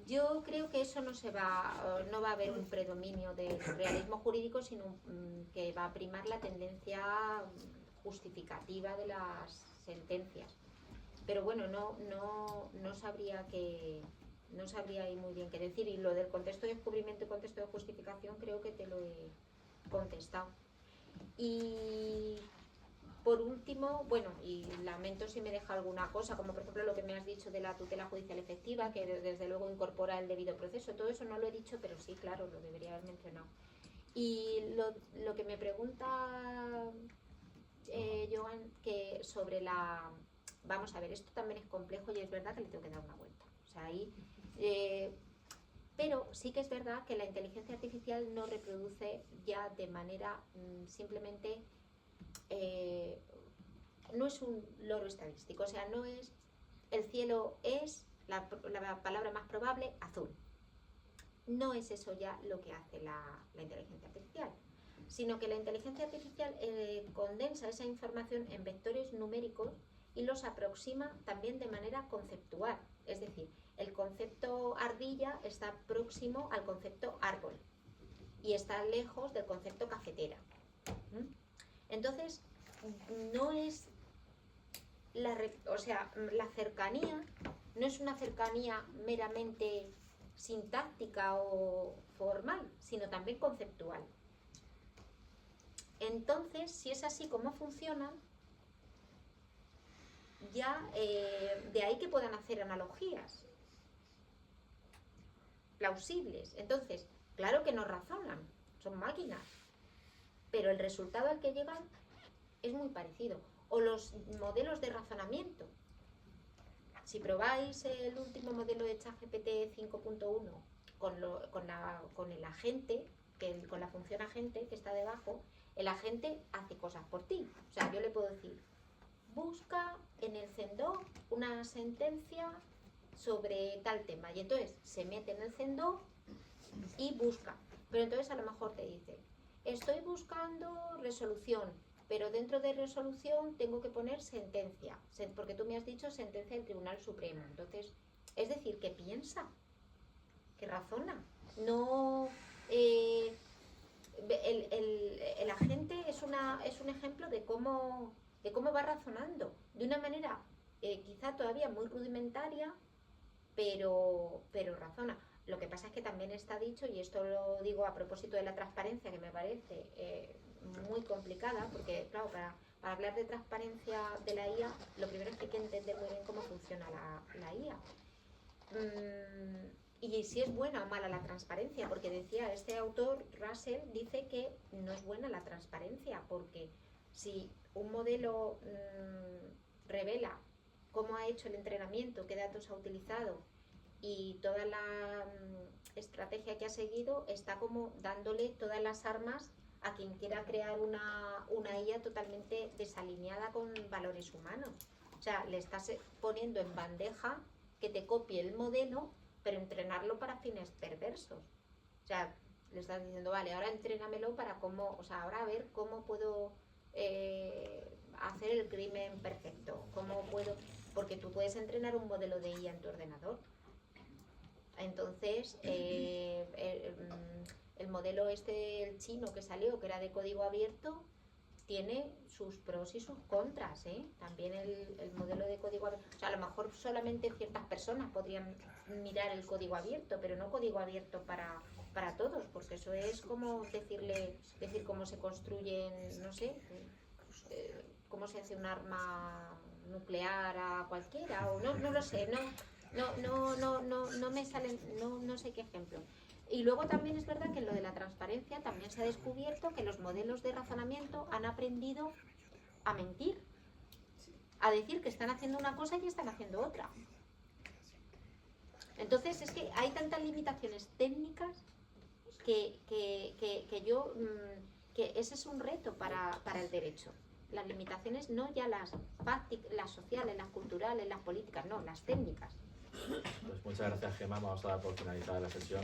Yo creo que eso no va a haber un predominio del realismo jurídico, sino que va a primar la tendencia justificativa de las sentencias. Pero bueno, no sabría ahí muy bien qué decir. Y lo del contexto de descubrimiento y contexto de justificación creo que te lo he contestado. Y por último, bueno, y lamento si me deja alguna cosa, como por ejemplo lo que me has dicho de la tutela judicial efectiva, que desde luego incorpora el debido proceso. Todo eso no lo he dicho, pero sí, claro, lo debería haber mencionado. Y lo que me pregunta Joan, que sobre vamos a ver, esto también es complejo y es verdad que le tengo que dar una vuelta. O sea, ahí... pero sí que es verdad que la inteligencia artificial no reproduce ya de manera simplemente... no es un loro estadístico, o sea, no es el cielo es la palabra más probable azul. No es eso ya lo que hace la inteligencia artificial, sino que la inteligencia artificial condensa esa información en vectores numéricos y los aproxima también de manera conceptual. Es decir, el concepto ardilla está próximo al concepto árbol y está lejos del concepto cafetera. Entonces, no es la cercanía no es una cercanía meramente sintáctica o formal, sino también conceptual. Entonces, si es así como funciona, ya de ahí que puedan hacer analogías plausibles. Entonces, claro que no razonan, son máquinas, pero el resultado al que llegan es muy parecido. O los modelos de razonamiento. Si probáis el último modelo de ChatGPT 5.1 con el agente, con la función agente que está debajo, el agente hace cosas por ti. O sea, yo le puedo decir, busca en el CENDO una sentencia sobre tal tema. Y entonces se mete en el CENDO y busca. Pero entonces a lo mejor te dice, estoy buscando resolución, pero dentro de resolución tengo que poner sentencia, porque tú me has dicho sentencia del Tribunal Supremo. Entonces, es decir, que piensa. que razona. No, el agente es un ejemplo de cómo va razonando, de una manera quizá todavía muy rudimentaria, pero razona. Lo que pasa es que también está dicho, y esto lo digo a propósito de la transparencia, que me parece muy complicada, porque claro, para hablar de transparencia de la IA, lo primero es que hay que entender muy bien cómo funciona la IA. Y si es buena o mala la transparencia, porque decía este autor, Russell, dice que no es buena la transparencia, porque si un modelo revela cómo ha hecho el entrenamiento, qué datos ha utilizado y toda la estrategia que ha seguido, está como dándole todas las armas a quien quiera crear una IA totalmente desalineada con valores humanos. O sea, le estás poniendo en bandeja que te copie el modelo, pero entrenarlo para fines perversos. O sea, le estás diciendo, vale, ahora entrénamelo para cómo, o sea, ahora a ver cómo puedo hacer el crimen perfecto, cómo puedo, porque tú puedes entrenar un modelo de IA en tu ordenador. Entonces, el modelo el chino que salió, que era de código abierto, tiene sus pros y sus contras, ¿eh? También el modelo de código abierto, o sea, a lo mejor solamente ciertas personas podrían mirar el código abierto, pero no código abierto para todos, porque eso es como decir cómo se construyen, no sé, cómo se hace un arma nuclear a cualquiera, o no lo sé, no me salen, no sé qué ejemplo. Y luego también es verdad que en lo de la transparencia también se ha descubierto que los modelos de razonamiento han aprendido a mentir, a decir que están haciendo una cosa y están haciendo otra. Entonces es que hay tantas limitaciones técnicas que ese es un reto para el derecho. Las limitaciones no ya las sociales, las culturales, las políticas, no, las técnicas. Pues muchas gracias, Gemma. Vamos a dar por finalizada la sesión.